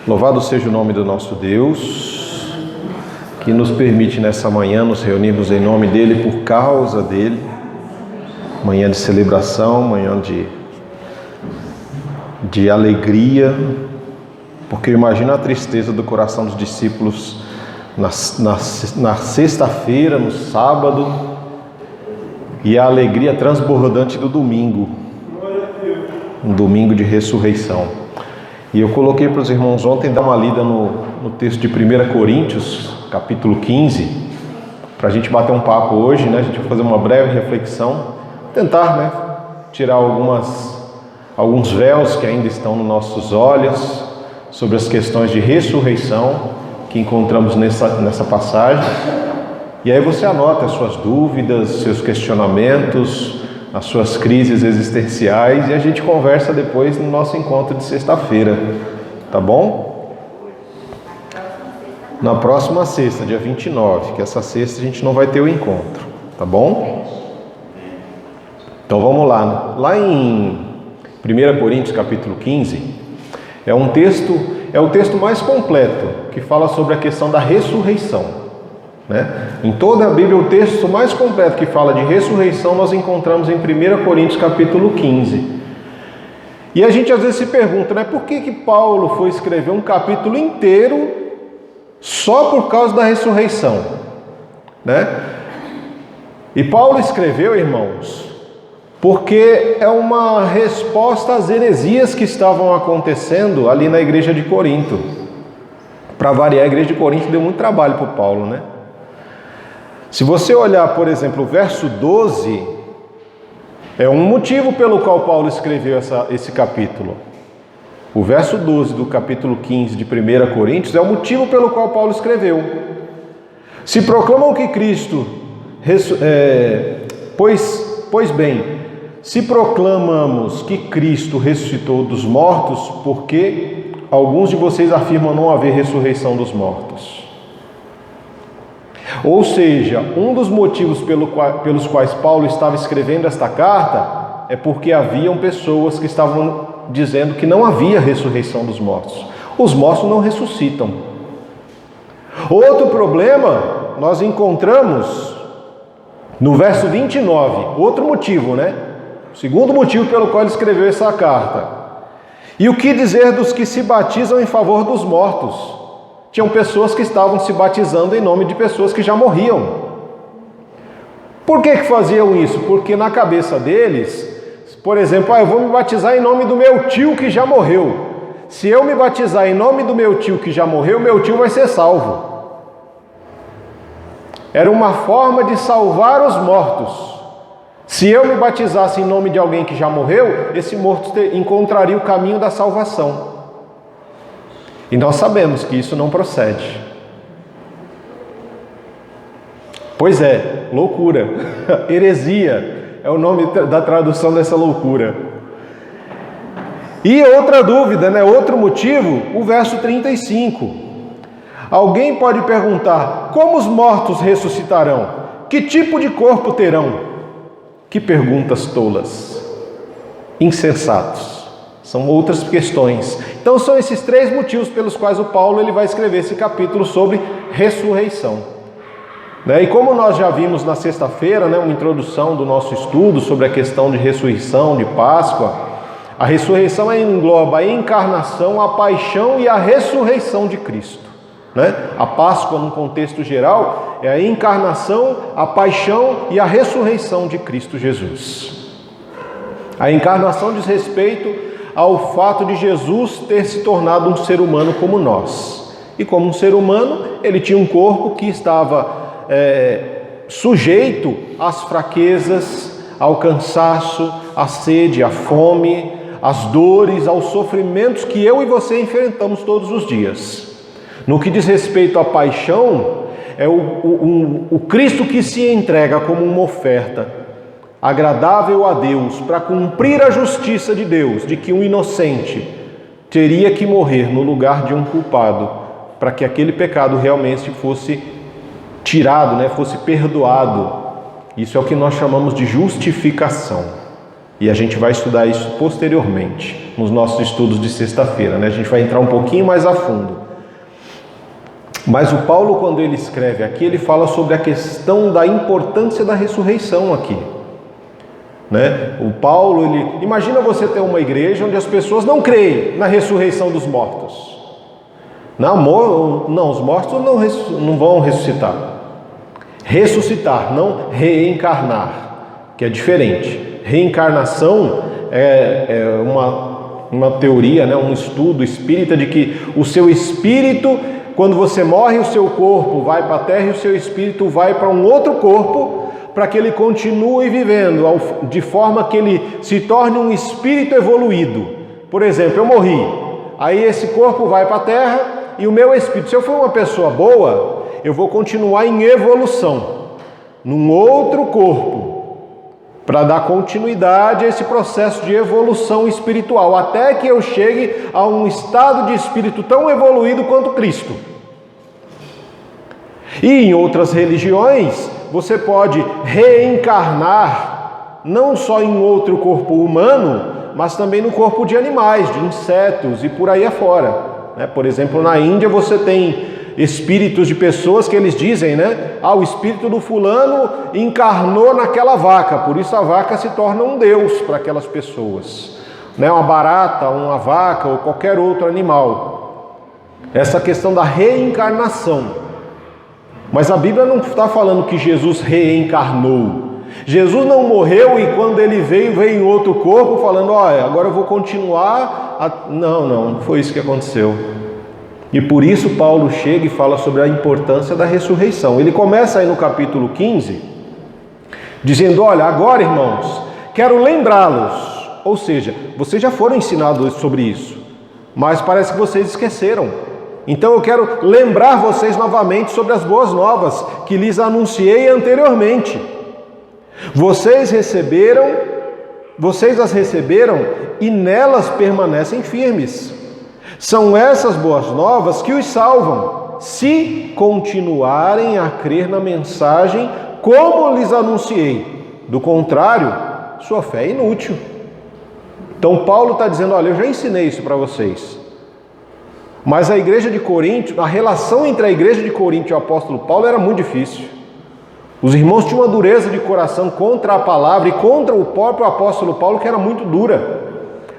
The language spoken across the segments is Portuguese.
Louvado seja o nome do nosso Deus, que nos permite nessa manhã nos reunirmos em nome dEle, por causa dEle. Manhã de celebração, manhã de alegria, porque eu imagino a tristeza do coração dos discípulos na sexta-feira, no sábado, e a alegria transbordante do domingo, um domingo de ressurreição. E eu coloquei para os irmãos ontem dar uma lida no texto de 1 Coríntios, capítulo 15, para a gente bater um papo hoje, né? A gente vai fazer uma breve reflexão, tentar, né, tirar alguns véus que ainda estão nos nossos olhos sobre as questões de ressurreição que encontramos nessa passagem. E aí você anota as suas dúvidas, seus questionamentos, as suas crises existenciais, e a gente conversa depois no nosso encontro de sexta-feira, tá bom? Na próxima sexta, dia 29, que essa sexta a gente não vai ter o encontro, tá bom? Então vamos lá, né? Lá em 1 Coríntios capítulo 15, é o texto mais completo, que fala sobre a questão da ressurreição. Em toda a Bíblia, o texto mais completo que fala de ressurreição nós encontramos em 1 Coríntios capítulo 15. E a gente às vezes se pergunta, por que Paulo foi escrever um capítulo inteiro só por causa da ressurreição? E Paulo escreveu, irmãos, porque é uma resposta às heresias que estavam acontecendo ali na igreja de Corinto. Para variar, a igreja de Corinto deu muito trabalho para o Paulo, Se você olhar, por exemplo, o verso 12, é um motivo pelo qual Paulo escreveu esse capítulo. O verso 12 do capítulo 15 de 1 Coríntios é o motivo pelo qual Paulo escreveu. Se proclamam que Cristo... Pois bem, se proclamamos que Cristo ressuscitou dos mortos, por que alguns de vocês afirmam não haver ressurreição dos mortos? Ou seja, um dos motivos pelos quais Paulo estava escrevendo esta carta é porque haviam pessoas que estavam dizendo que não havia ressurreição dos mortos. Os mortos não ressuscitam. Outro problema nós encontramos no verso 29, outro motivo, O segundo motivo pelo qual ele escreveu essa carta. E o que dizer dos que se batizam em favor dos mortos? Tinham pessoas que estavam se batizando em nome de pessoas que já morriam. Por que faziam isso? Porque na cabeça deles, por exemplo, eu vou me batizar em nome do meu tio que já morreu. Se eu me batizar em nome do meu tio que já morreu, meu tio vai ser salvo. Era uma forma de salvar os mortos. Se eu me batizasse em nome de alguém que já morreu, esse morto encontraria o caminho da salvação. E nós sabemos que isso não procede. Pois é, loucura, heresia é o nome da tradução dessa loucura. E outra dúvida, outro motivo, o verso 35. Alguém pode perguntar, como os mortos ressuscitarão? Que tipo de corpo terão? Que perguntas tolas, insensatos. São outras questões. Então são esses três motivos pelos quais o Paulo ele vai escrever esse capítulo sobre ressurreição. E como nós já vimos na sexta-feira, uma introdução do nosso estudo sobre a questão de ressurreição, de Páscoa, a ressurreição engloba a encarnação, a paixão e a ressurreição de Cristo. A Páscoa, num contexto geral, é a encarnação, a paixão e a ressurreição de Cristo Jesus. A encarnação diz respeito ao fato de Jesus ter se tornado um ser humano como nós. E como um ser humano, ele tinha um corpo que estava sujeito às fraquezas, ao cansaço, à sede, à fome, às dores, aos sofrimentos que eu e você enfrentamos todos os dias. No que diz respeito à paixão, é o Cristo que se entrega como uma oferta agradável a Deus, para cumprir a justiça de Deus, de que um inocente teria que morrer no lugar de um culpado, para que aquele pecado realmente fosse tirado, fosse perdoado. Isso é o que nós chamamos de justificação. E a gente vai estudar isso posteriormente, nos nossos estudos de sexta-feira, né? A gente vai entrar um pouquinho mais a fundo. Mas o Paulo, quando ele escreve aqui, ele fala sobre a questão da importância da ressurreição aqui, né? O Paulo, imagina você ter uma igreja onde as pessoas não creem na ressurreição dos mortos. Não, os mortos não vão ressuscitar. Ressuscitar, não reencarnar, que é diferente. Reencarnação é uma teoria, né? Um estudo espírita de que o seu espírito, quando você morre, o seu corpo vai para a terra e o seu espírito vai para um outro corpo, para que ele continue vivendo, de forma que ele se torne um espírito evoluído. Por exemplo, eu morri, aí esse corpo vai para a terra e o meu espírito, se eu for uma pessoa boa, eu vou continuar em evolução, num outro corpo, para dar continuidade a esse processo de evolução espiritual, até que eu chegue a um estado de espírito tão evoluído quanto Cristo. E em outras religiões, você pode reencarnar não só em outro corpo humano, mas também no corpo de animais, de insetos e por aí afora. Por exemplo, na Índia você tem espíritos de pessoas que eles dizem, né? O espírito do fulano encarnou naquela vaca, por isso a vaca se torna um deus para aquelas pessoas. Uma barata, uma vaca ou qualquer outro animal. Essa questão da reencarnação. Mas a Bíblia não está falando que Jesus reencarnou. Jesus não morreu e quando ele veio em outro corpo falando, agora eu vou continuar. Não foi isso que aconteceu. E por isso Paulo chega e fala sobre a importância da ressurreição. Ele começa aí no capítulo 15, dizendo, agora irmãos, quero lembrá-los. Ou seja, vocês já foram ensinados sobre isso, mas parece que vocês esqueceram. Então eu quero lembrar vocês novamente sobre as boas novas que lhes anunciei anteriormente. Vocês as receberam e nelas permanecem firmes. São essas boas novas que os salvam, se continuarem a crer na mensagem como lhes anunciei. Do contrário, sua fé é inútil. Então Paulo está dizendo, eu já ensinei isso para vocês. Mas a igreja de Corinto, a relação entre a igreja de Corinto e o apóstolo Paulo era muito difícil. Os irmãos tinham uma dureza de coração contra a palavra e contra o próprio apóstolo Paulo, que era muito dura.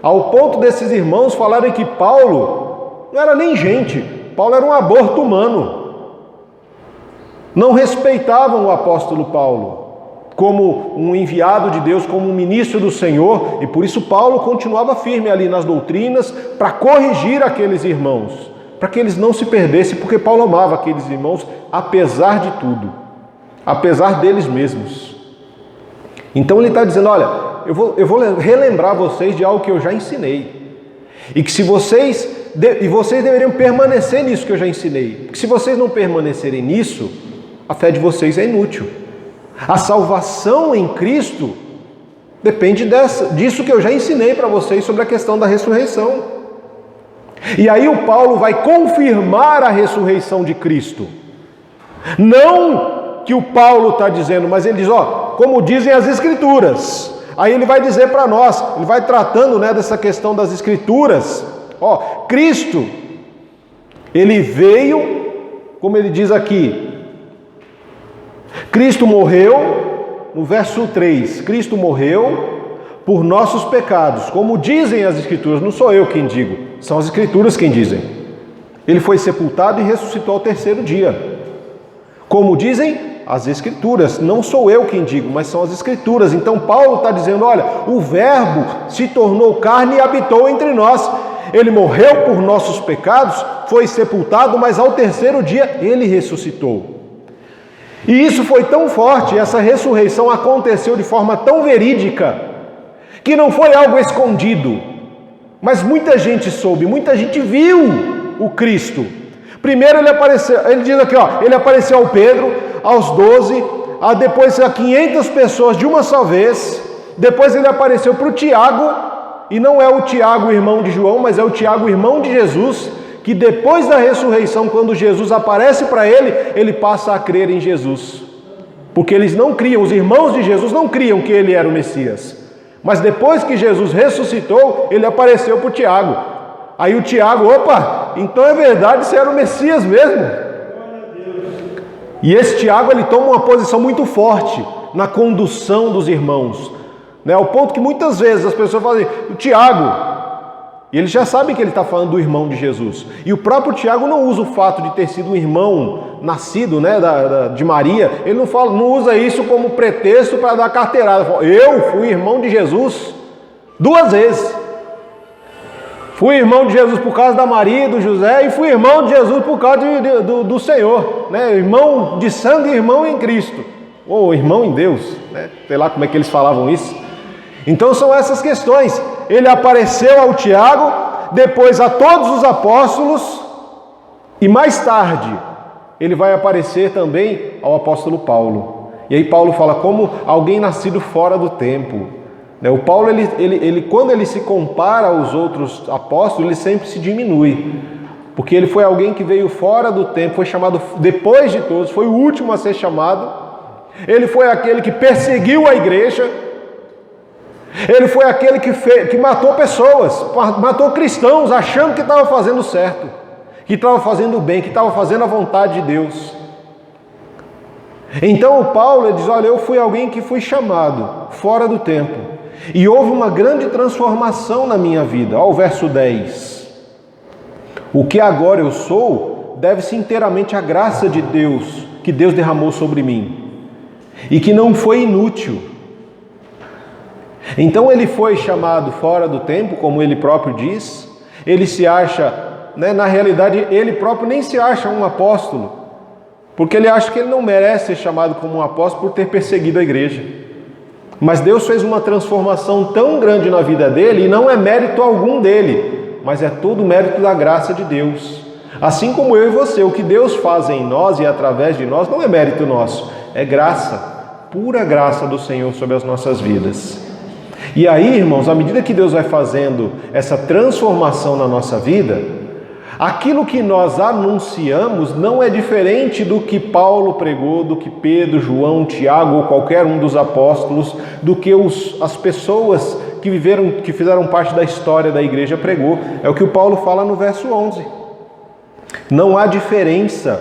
Ao ponto desses irmãos falarem que Paulo não era nem gente, Paulo era um aborto humano. Não respeitavam o apóstolo Paulo como um enviado de Deus, como um ministro do Senhor, e por isso Paulo continuava firme ali nas doutrinas para corrigir aqueles irmãos, para que eles não se perdessem, porque Paulo amava aqueles irmãos apesar de tudo, apesar deles mesmos. Então ele está dizendo, eu vou relembrar vocês de algo que eu já ensinei. E que vocês deveriam permanecer nisso que eu já ensinei. Porque se vocês não permanecerem nisso, a fé de vocês é inútil. A salvação em Cristo depende disso que eu já ensinei para vocês sobre a questão da ressurreição. E aí o Paulo vai confirmar a ressurreição de Cristo. Não que o Paulo está dizendo, mas ele diz, como dizem as Escrituras. Aí ele vai dizer para nós, ele vai tratando dessa questão das Escrituras. Cristo, ele veio, como ele diz aqui, Cristo morreu, no verso 3, Cristo morreu por nossos pecados, como dizem as Escrituras, não sou eu quem digo, são as Escrituras quem dizem. Ele foi sepultado e ressuscitou ao terceiro dia, como dizem as Escrituras, não sou eu quem digo, mas são as Escrituras. Então Paulo está dizendo, o verbo se tornou carne e habitou entre nós. Ele morreu por nossos pecados, foi sepultado, mas ao terceiro dia ele ressuscitou. E isso foi tão forte, essa ressurreição aconteceu de forma tão verídica, que não foi algo escondido, mas muita gente soube, muita gente viu o Cristo. Primeiro ele apareceu, ele diz aqui, ele apareceu ao Pedro, aos 12, depois a 500 pessoas de uma só vez, depois ele apareceu para o Tiago, e não é o Tiago irmão de João, mas é o Tiago irmão de Jesus, que depois da ressurreição, quando Jesus aparece para ele passa a crer em Jesus, porque eles não criam, os irmãos de Jesus não criam que ele era o Messias, Mas depois que Jesus ressuscitou, ele apareceu para o Tiago. Aí o Tiago, opa, então é verdade, você era o Messias mesmo. E esse Tiago, ele toma uma posição muito forte na condução dos irmãos, né? Ao ponto que muitas vezes as pessoas falam assim, o Tiago, e eles já sabem que ele está falando do irmão de Jesus. E o próprio Tiago não usa o fato de ter sido um irmão nascido, né, de Maria, ele não usa isso como pretexto para dar carteirada. Fala, eu fui irmão de Jesus 2 vezes. Fui irmão de Jesus por causa da Maria e do José, e fui irmão de Jesus por causa do Senhor, né? Irmão de sangue e irmão em Cristo, ou irmão em Deus, né? Sei lá como é que eles falavam isso. Então são essas questões. Ele apareceu ao Tiago, depois a todos os apóstolos, e mais tarde ele vai aparecer também ao apóstolo Paulo. E aí Paulo fala como alguém nascido fora do tempo. O Paulo, quando ele se compara aos outros apóstolos, ele sempre se diminui, porque ele foi alguém que veio fora do tempo, foi chamado depois de todos, foi o último a ser chamado. Ele foi aquele que perseguiu a igreja. Ele foi aquele que matou pessoas, matou cristãos, achando que estava fazendo certo, que estava fazendo bem, que estava fazendo a vontade de Deus. Então o Paulo diz, olha, eu fui alguém que fui chamado fora do tempo, e houve uma grande transformação na minha vida. Olha o verso 10. O que agora eu sou, deve-se inteiramente à graça de Deus, que Deus derramou sobre mim, e que não foi inútil. Então ele foi chamado fora do tempo, como ele próprio diz. Ele se acha, né, na realidade ele próprio nem se acha um apóstolo, porque ele acha que ele não merece ser chamado como um apóstolo por ter perseguido a igreja. Mas Deus fez uma transformação tão grande na vida dele, e não é mérito algum dele, mas é todo mérito da graça de Deus. Assim como eu e você, o que Deus faz em nós e através de nós não é mérito nosso, é graça, pura graça do Senhor sobre as nossas vidas. E aí, irmãos, à medida que Deus vai fazendo essa transformação na nossa vida, aquilo que nós anunciamos não é diferente do que Paulo pregou, do que Pedro, João, Tiago ou qualquer um dos apóstolos, do que as pessoas que fizeram parte da história da igreja pregou. É o que o Paulo fala no verso 11. Não há diferença,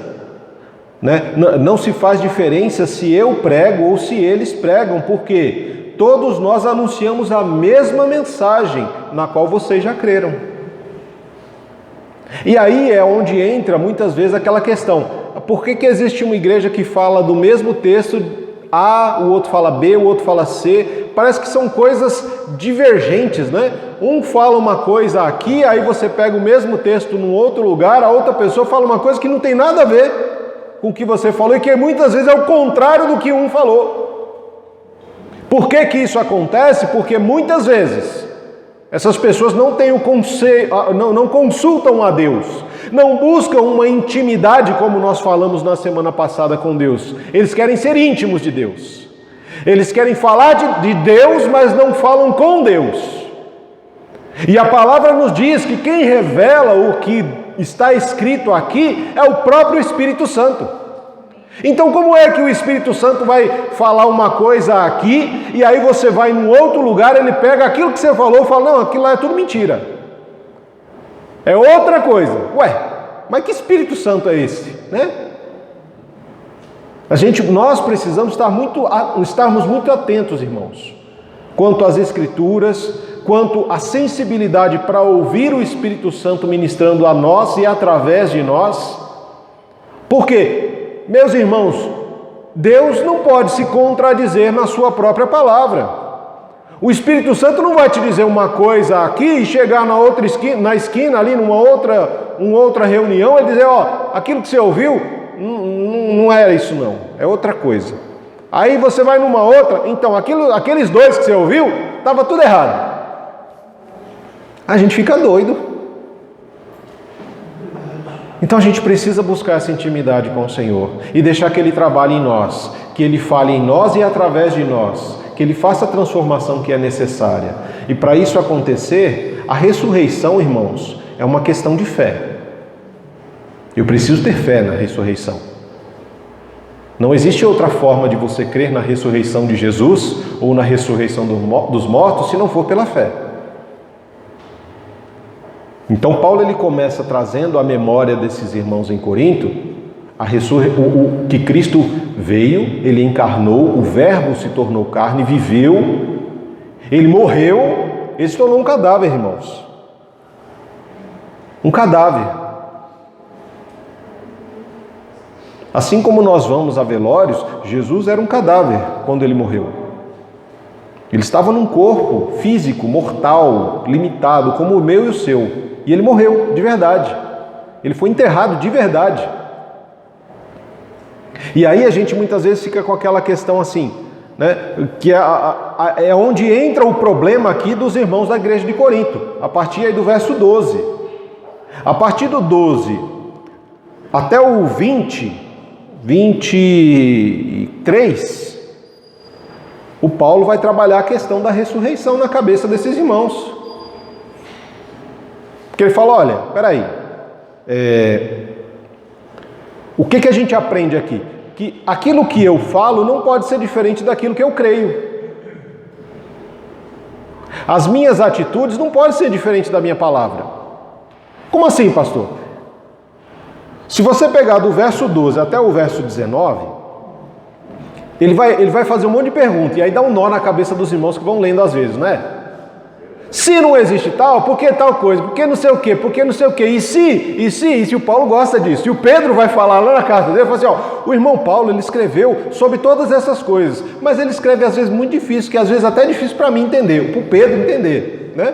né? Não se faz diferença se eu prego ou se eles pregam, porque todos nós anunciamos a mesma mensagem, na qual vocês já creram. E aí é onde entra muitas vezes aquela questão, por que existe uma igreja que fala do mesmo texto A, o outro fala B, o outro fala C? Parece que são coisas divergentes, né? Um fala uma coisa aqui, aí você pega o mesmo texto num outro lugar, a outra pessoa fala uma coisa que não tem nada a ver com o que você falou, e que muitas vezes é o contrário do que um falou. Por que isso acontece? Porque muitas vezes essas pessoas não têm não consultam a Deus, não buscam uma intimidade, como nós falamos na semana passada com Deus. Eles querem ser íntimos de Deus. Eles querem falar de Deus, mas não falam com Deus. E a palavra nos diz que quem revela o que está escrito aqui é o próprio Espírito Santo. Então como é que o Espírito Santo vai falar uma coisa aqui, e aí você vai em outro lugar, ele pega aquilo que você falou e fala, não, aquilo lá é tudo mentira, é outra coisa. Ué, mas que Espírito Santo é esse, né? Nós precisamos estarmos muito atentos, irmãos, quanto às Escrituras, quanto à sensibilidade para ouvir o Espírito Santo ministrando a nós e através de nós. Porque, meus irmãos, Deus não pode se contradizer na sua própria palavra. O Espírito Santo não vai te dizer uma coisa aqui e chegar na outra esquina, ali numa outra reunião, e dizer, ó, aquilo que você ouviu não era isso não, é outra coisa. Aí você vai numa outra, então aqueles dois que você ouviu, estava tudo errado. A gente fica doido. Então a gente precisa buscar essa intimidade com o Senhor e deixar que Ele trabalhe em nós, que Ele fale em nós e através de nós, que Ele faça a transformação que é necessária. E para isso acontecer, a ressurreição, irmãos, é uma questão de fé. Eu preciso ter fé na ressurreição. Não existe outra forma de você crer na ressurreição de Jesus ou na ressurreição dos mortos se não for pela fé. Então Paulo ele começa trazendo à memória desses irmãos em Corinto que Cristo veio, ele encarnou, o Verbo se tornou carne, viveu, ele morreu, ele se tornou um cadáver, irmãos. Um cadáver. Assim como nós vamos a velórios, Jesus era um cadáver quando ele morreu. Ele estava num corpo físico, mortal, limitado, como o meu e o seu. E ele morreu de verdade. Ele foi enterrado de verdade. E aí a gente muitas vezes fica com aquela questão assim, né? Que é onde entra o problema aqui dos irmãos da igreja de Corinto. A partir aí do verso 12. A partir do 12 até o 23, o Paulo vai trabalhar a questão da ressurreição na cabeça desses irmãos. Porque ele fala, olha, peraí, o que a gente aprende aqui? Que aquilo que eu falo não pode ser diferente daquilo que eu creio. As minhas atitudes não podem ser diferentes da minha palavra. Como assim, pastor? Se você pegar do verso 12 até o verso 19, ele vai fazer um monte de perguntas, e aí dá um nó na cabeça dos irmãos que vão lendo às vezes, não é? Se não existe tal, por que tal coisa? Por que não sei o quê? Por que não sei o quê? E se o Paulo gosta disso? E o Pedro vai falar lá na carta dele, fala assim, ó, o irmão Paulo, ele escreveu sobre todas essas coisas, mas ele escreve às vezes muito difícil, que às vezes até é difícil para mim entender, para o Pedro entender, né?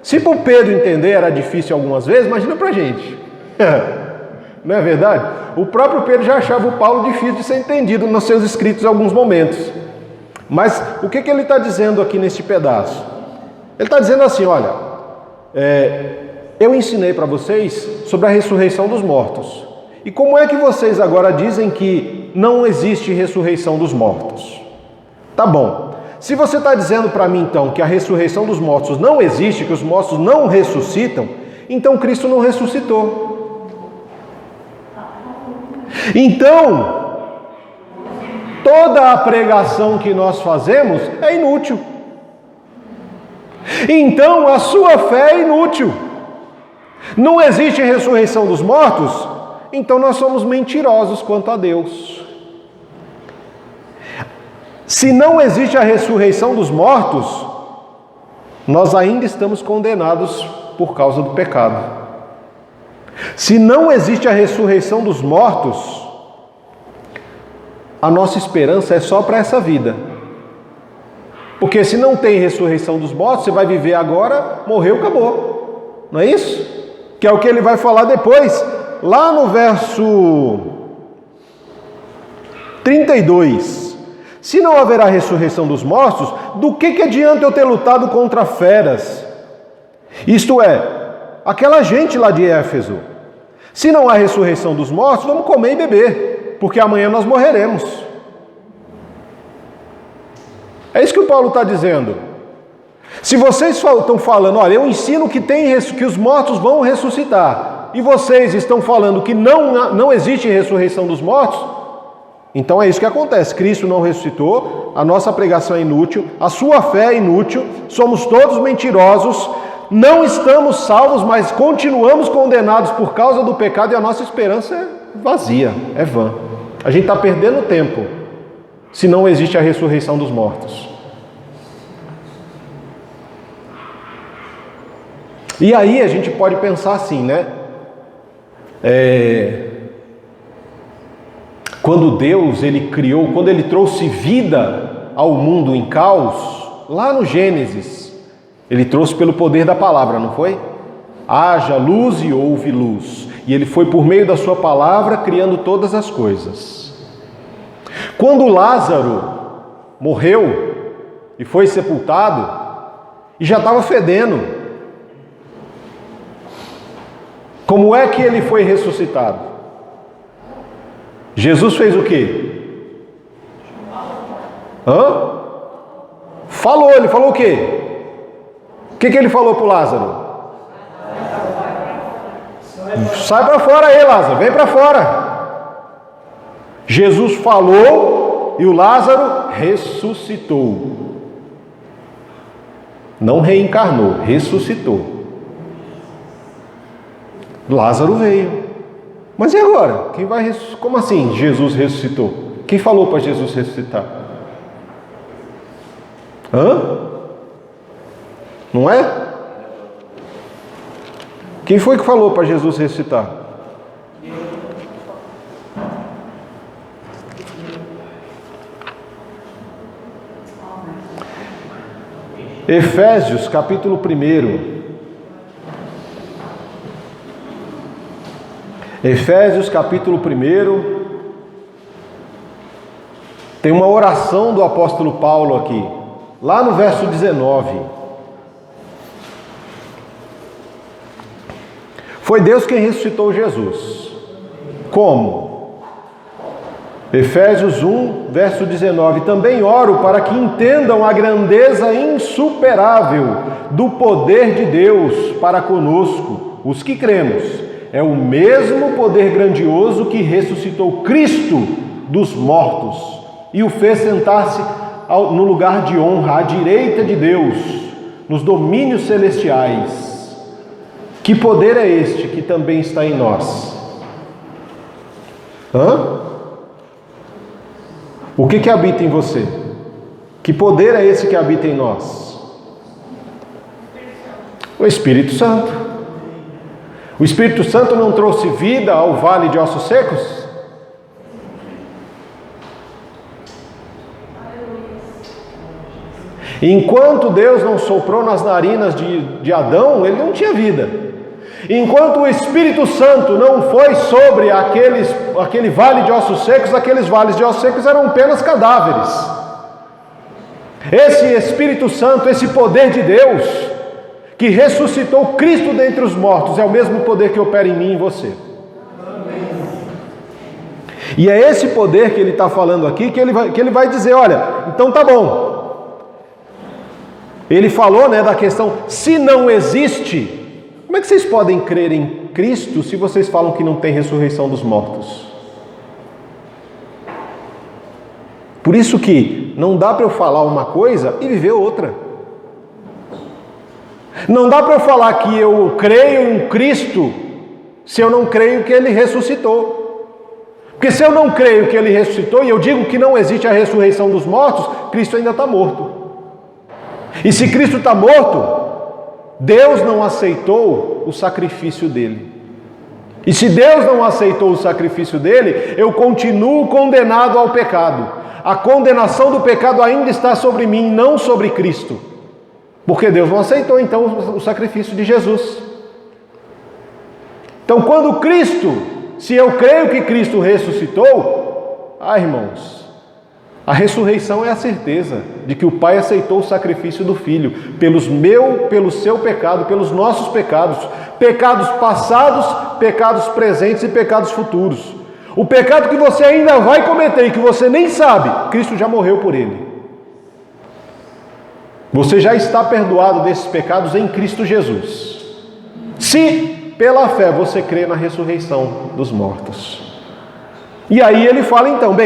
Se para o Pedro entender era difícil algumas vezes, imagina para a gente. Não é verdade? O próprio Pedro já achava o Paulo difícil de ser entendido nos seus escritos em alguns momentos. Mas o que ele está dizendo aqui neste pedaço? Ele está dizendo assim, olha, eu ensinei para vocês sobre a ressurreição dos mortos. E como é que vocês agora dizem que não existe ressurreição dos mortos? Tá bom. Se você está dizendo para mim então que a ressurreição dos mortos não existe, que os mortos não ressuscitam, então Cristo não ressuscitou. Então, toda a pregação que nós fazemos é inútil. Então, a sua fé é inútil. Não existe ressurreição dos mortos? Então nós somos mentirosos quanto a Deus. Se não existe a ressurreição dos mortos, nós ainda estamos condenados por causa do pecado. Se não existe a ressurreição dos mortos, a nossa esperança é só para essa vida. Porque se não tem ressurreição dos mortos, você vai viver agora, morreu, acabou. Não é isso? Que é o que ele vai falar depois, lá no verso 32. Se não haverá ressurreição dos mortos, do que adianta eu ter lutado contra feras? Isto é, aquela gente lá de Éfeso. Se não há ressurreição dos mortos, vamos comer e beber, porque amanhã nós morreremos. É isso que o Paulo está dizendo. Se vocês estão falando, olha, eu ensino que os mortos vão ressuscitar, e vocês estão falando que não existe ressurreição dos mortos, então é isso que acontece. Cristo não ressuscitou, a nossa pregação é inútil, a sua fé é inútil, somos todos mentirosos, não estamos salvos, mas continuamos condenados por causa do pecado, e a nossa esperança é vazia, é vã. A gente está perdendo tempo se não existe a ressurreição dos mortos. E aí a gente pode pensar assim, né? Quando Deus, quando Ele trouxe vida ao mundo em caos, lá no Gênesis, Ele trouxe pelo poder da palavra, não foi? Haja luz e houve luz. E Ele foi por meio da sua palavra criando todas as coisas. Quando Lázaro morreu e foi sepultado, e já estava fedendo, como é que ele foi ressuscitado? Jesus fez o quê? Ele falou o quê? O que ele falou para o Lázaro? Sai para fora aí, Lázaro, vem para fora. Jesus falou e o Lázaro ressuscitou. Não reencarnou, ressuscitou. Lázaro veio. Mas e agora? Quem vai ressuscitar? Como assim Jesus ressuscitou? Quem falou para Jesus ressuscitar? Não é? Quem foi que falou para Jesus ressuscitar? Efésios capítulo 1. Efésios capítulo 1. Tem uma oração do apóstolo Paulo aqui, lá no verso 19. Foi Deus quem ressuscitou Jesus. Como? Efésios 1, verso 19. Também oro para que entendam a grandeza insuperável do poder de Deus para conosco, os que cremos. É o mesmo poder grandioso que ressuscitou Cristo dos mortos e o fez sentar-se no lugar de honra à direita de Deus, nos domínios celestiais. Que poder é este que também está em nós? O que habita em você? Que poder é esse que habita em nós? O Espírito Santo. O Espírito Santo não trouxe vida ao vale de ossos secos? Enquanto Deus não soprou nas narinas de Adão, ele não tinha vida. Enquanto o Espírito Santo não foi sobre aquele vale de ossos secos, aqueles vales de ossos secos eram apenas cadáveres. Esse Espírito Santo, esse poder de Deus, que ressuscitou Cristo dentre os mortos, é o mesmo poder que opera em mim e em você. E é esse poder que ele está falando aqui, que ele vai dizer, olha, então tá bom. Ele falou, da questão, se não existe, como é que vocês podem crer em Cristo se vocês falam que não tem ressurreição dos mortos? Por isso que não dá para eu falar uma coisa e viver outra. Não dá para eu falar que eu creio em Cristo se eu não creio que Ele ressuscitou. Porque se eu não creio que Ele ressuscitou e eu digo que não existe a ressurreição dos mortos, Cristo ainda está morto. E se Cristo está morto, Deus não aceitou o sacrifício dele. E se Deus não aceitou o sacrifício dele, eu continuo condenado ao pecado. A condenação do pecado ainda está sobre mim, não sobre Cristo. Porque Deus não aceitou, então, o sacrifício de Jesus. Então, quando Cristo, se eu creio que Cristo ressuscitou, irmãos, a ressurreição é a certeza de que o Pai aceitou o sacrifício do Filho, pelo seu pecado, pelos nossos pecados, pecados passados, pecados presentes e pecados futuros. O pecado que você ainda vai cometer e que você nem sabe, Cristo já morreu por ele. Você já está perdoado desses pecados em Cristo Jesus. Se, pela fé, você crê na ressurreição dos mortos. E aí ele fala então,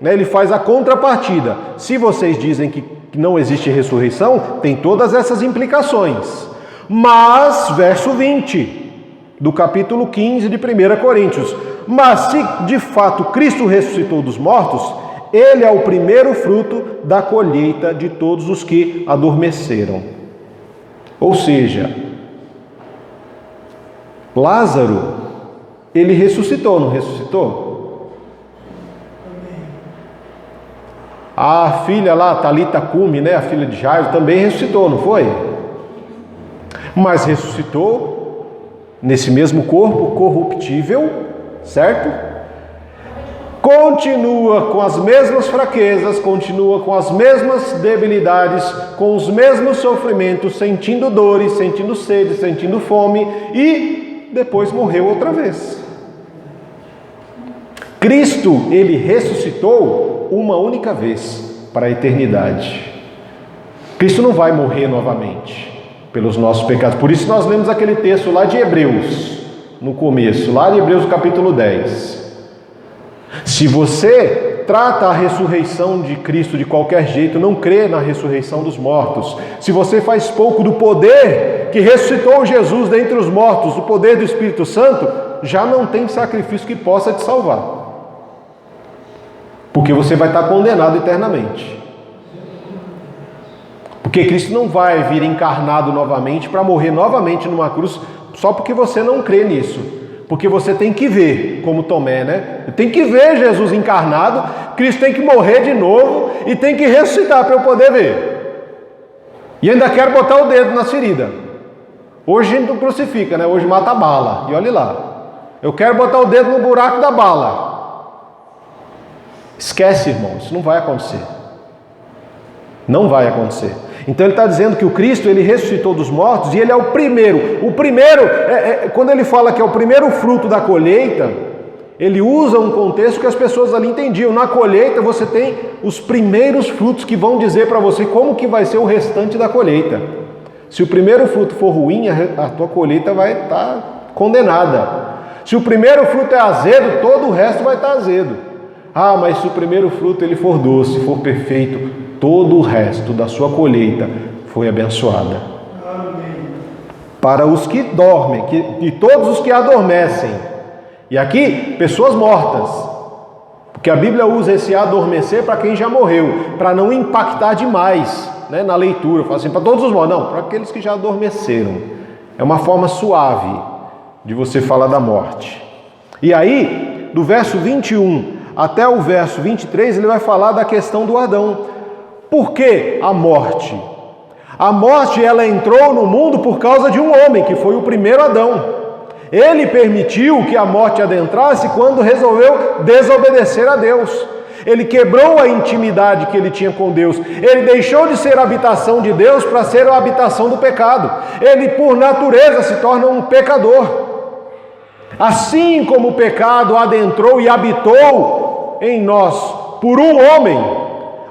ele faz a contrapartida. Se vocês dizem que não existe ressurreição, tem todas essas implicações. Mas, verso 20, do capítulo 15 de 1 Coríntios. Mas se de fato Cristo ressuscitou dos mortos, Ele é o primeiro fruto da colheita de todos os que adormeceram. Ou seja, Lázaro, ele ressuscitou, não ressuscitou? A filha lá, Talita Cume, a filha de Jairo, também ressuscitou, não foi? Mas ressuscitou nesse mesmo corpo corruptível, certo? Continua com as mesmas fraquezas, continua com as mesmas debilidades, com os mesmos sofrimentos, sentindo dores, sentindo sede, sentindo fome e depois morreu outra vez. Cristo, ele ressuscitou uma única vez para a eternidade. Cristo não vai morrer novamente pelos nossos pecados. Por isso nós lemos aquele texto lá de Hebreus, no começo, lá de Hebreus capítulo 10. Se você trata a ressurreição de Cristo de qualquer jeito, não crê na ressurreição dos mortos, se você faz pouco do poder que ressuscitou Jesus dentre os mortos, do poder do Espírito Santo, já não tem sacrifício que possa te salvar. Porque você vai estar condenado eternamente. Porque Cristo não vai vir encarnado novamente para morrer novamente numa cruz só porque você não crê nisso. Porque você tem que ver, como Tomé, né? Tem que ver Jesus encarnado, Cristo tem que morrer de novo e tem que ressuscitar para eu poder ver. E ainda quero botar o dedo nas feridas. Hoje a gente não crucifica, né? Hoje mata a bala. E olha lá. Eu quero botar o dedo no buraco da bala. Esquece, irmão, isso não vai acontecer. Não vai acontecer. Então ele está dizendo que o Cristo, ele ressuscitou dos mortos e ele é o primeiro. O primeiro, quando ele fala que é o primeiro fruto da colheita, ele usa um contexto que as pessoas ali entendiam. Na colheita você tem os primeiros frutos que vão dizer para você como que vai ser o restante da colheita. Se o primeiro fruto for ruim, a tua colheita vai estar condenada. Se o primeiro fruto é azedo, todo o resto vai estar azedo. Ah, mas se o primeiro fruto ele for doce, for perfeito, todo o resto da sua colheita foi abençoada. Amém. Para os que dormem, e todos os que adormecem. E aqui, pessoas mortas. Porque a Bíblia usa esse adormecer para quem já morreu, para não impactar demais, né, na leitura. Fala assim, para todos os mortos. Não, para aqueles que já adormeceram. É uma forma suave de você falar da morte. E aí, do verso 21 até o verso 23, ele vai falar da questão do Adão. Por que a morte? A morte, ela entrou no mundo por causa de um homem, que foi o primeiro Adão. Ele permitiu que a morte adentrasse quando resolveu desobedecer a Deus. Ele quebrou a intimidade que ele tinha com Deus. Ele deixou de ser a habitação de Deus para ser a habitação do pecado. Ele, por natureza, se torna um pecador. Assim como o pecado adentrou e habitou em nós por um homem,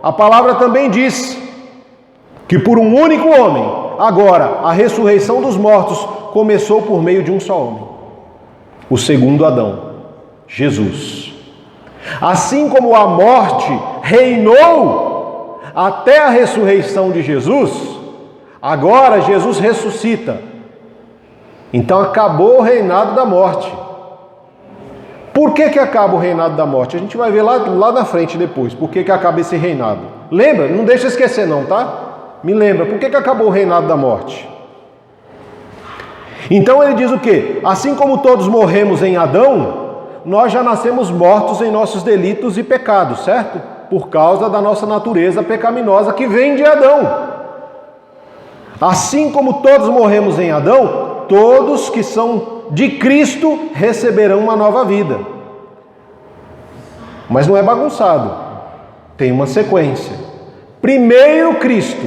a palavra também diz que por um único homem, agora a ressurreição dos mortos começou por meio de um só homem, o segundo Adão, Jesus. Assim como a morte reinou até a ressurreição de Jesus, agora Jesus ressuscita. Então acabou o reinado da morte. Por que acaba o reinado da morte? A gente vai ver lá na frente depois, por que acaba esse reinado. Lembra? Não deixa esquecer não, tá? Me lembra, por que acabou o reinado da morte? Então ele diz o quê? Assim como todos morremos em Adão, nós já nascemos mortos em nossos delitos e pecados, certo? Por causa da nossa natureza pecaminosa que vem de Adão. Assim como todos morremos em Adão, todos que são de Cristo receberão uma nova vida. Mas não é bagunçado. Tem uma sequência. Primeiro Cristo,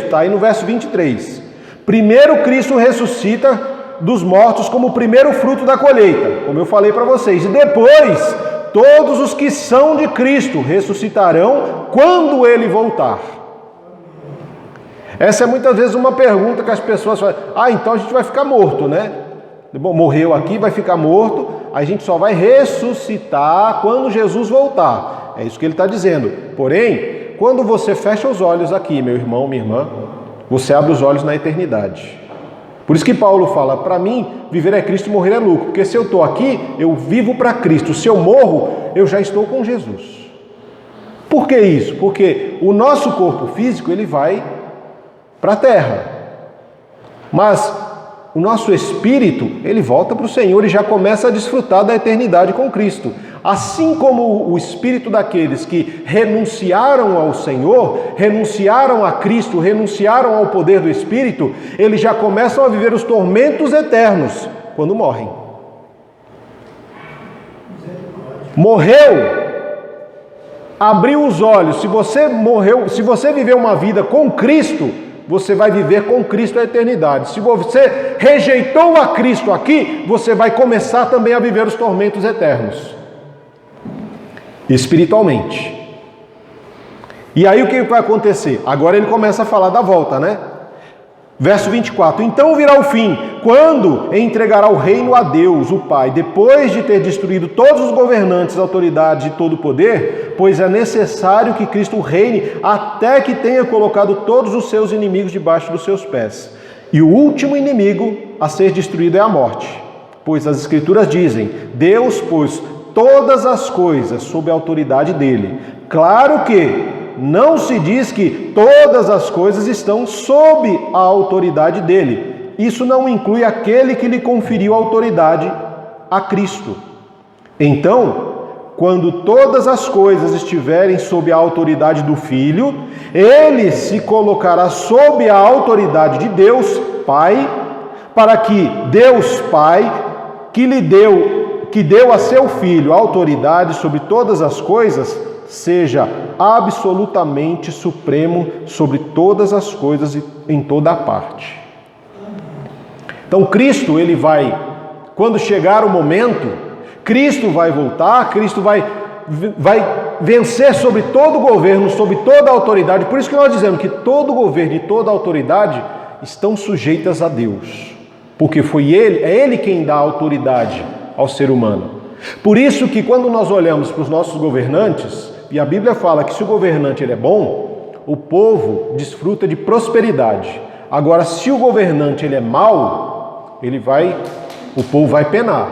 está aí no verso 23. Primeiro Cristo ressuscita dos mortos como o primeiro fruto da colheita, como eu falei para vocês. E depois, todos os que são de Cristo ressuscitarão quando Ele voltar. Essa é muitas vezes uma pergunta que as pessoas fazem. Ah, então a gente vai ficar morto, né? Bom, morreu aqui, vai ficar morto, a gente só vai ressuscitar quando Jesus voltar. É isso que ele está dizendo. Porém, quando você fecha os olhos aqui, meu irmão, minha irmã, você abre os olhos na eternidade. Por isso que Paulo fala, para mim, viver é Cristo, morrer é lucro. Porque se eu estou aqui, eu vivo para Cristo. Se eu morro, eu já estou com Jesus. Por que isso? Porque o nosso corpo físico, ele vai para a terra, mas o nosso espírito, ele volta para o Senhor e já começa a desfrutar da eternidade com Cristo. Assim como o espírito daqueles que renunciaram ao Senhor, renunciaram a Cristo, renunciaram ao poder do Espírito, eles já começam a viver os tormentos eternos quando morrem. Morreu, abriu os olhos. Se você morreu, se você viveu uma vida com Cristo, você vai viver com Cristo a eternidade. Se você rejeitou a Cristo aqui, você vai começar também a viver os tormentos eternos, espiritualmente. E aí o que vai acontecer? Agora ele começa a falar da volta, né? Verso 24. Então virá o fim, quando entregará o reino a Deus, o Pai, depois de ter destruído todos os governantes, autoridades e todo o poder, pois é necessário que Cristo reine até que tenha colocado todos os seus inimigos debaixo dos seus pés. E o último inimigo a ser destruído é a morte, pois as Escrituras dizem: Deus pôs todas as coisas sob a autoridade dele. Claro que não se diz que todas as coisas estão sob a autoridade dele. Isso não inclui aquele que lhe conferiu autoridade, a Cristo. Então, quando todas as coisas estiverem sob a autoridade do Filho, ele se colocará sob a autoridade de Deus Pai, para que Deus Pai, que deu a seu Filho a autoridade sobre todas as coisas, seja absolutamente supremo sobre todas as coisas e em toda a parte. Então Cristo, ele vai, quando chegar o momento, Cristo vai voltar, Cristo vai vencer sobre todo o governo, sobre toda a autoridade. Por isso que nós dizemos que todo governo e toda autoridade estão sujeitas a Deus, porque é Ele quem dá autoridade ao ser humano. Por isso que quando nós olhamos para os nossos governantes, e a Bíblia fala que se o governante ele é bom, o povo desfruta de prosperidade. Agora, se o governante ele é mau, o povo vai penar.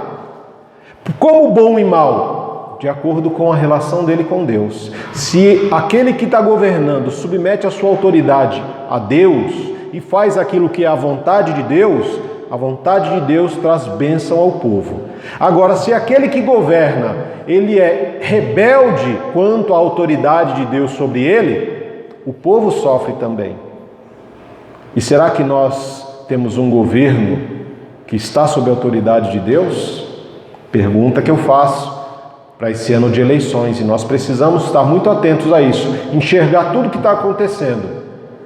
Como bom e mau? De acordo com a relação dele com Deus. Se aquele que está governando submete a sua autoridade a Deus e faz aquilo que é a vontade de Deus traz bênção ao povo. Agora, se aquele que governa, ele é rebelde quanto à autoridade de Deus sobre ele, o povo sofre também. E será que nós temos um governo que está sob a autoridade de Deus? Pergunta que eu faço para esse ano de eleições, e nós precisamos estar muito atentos a isso, enxergar tudo o que está acontecendo.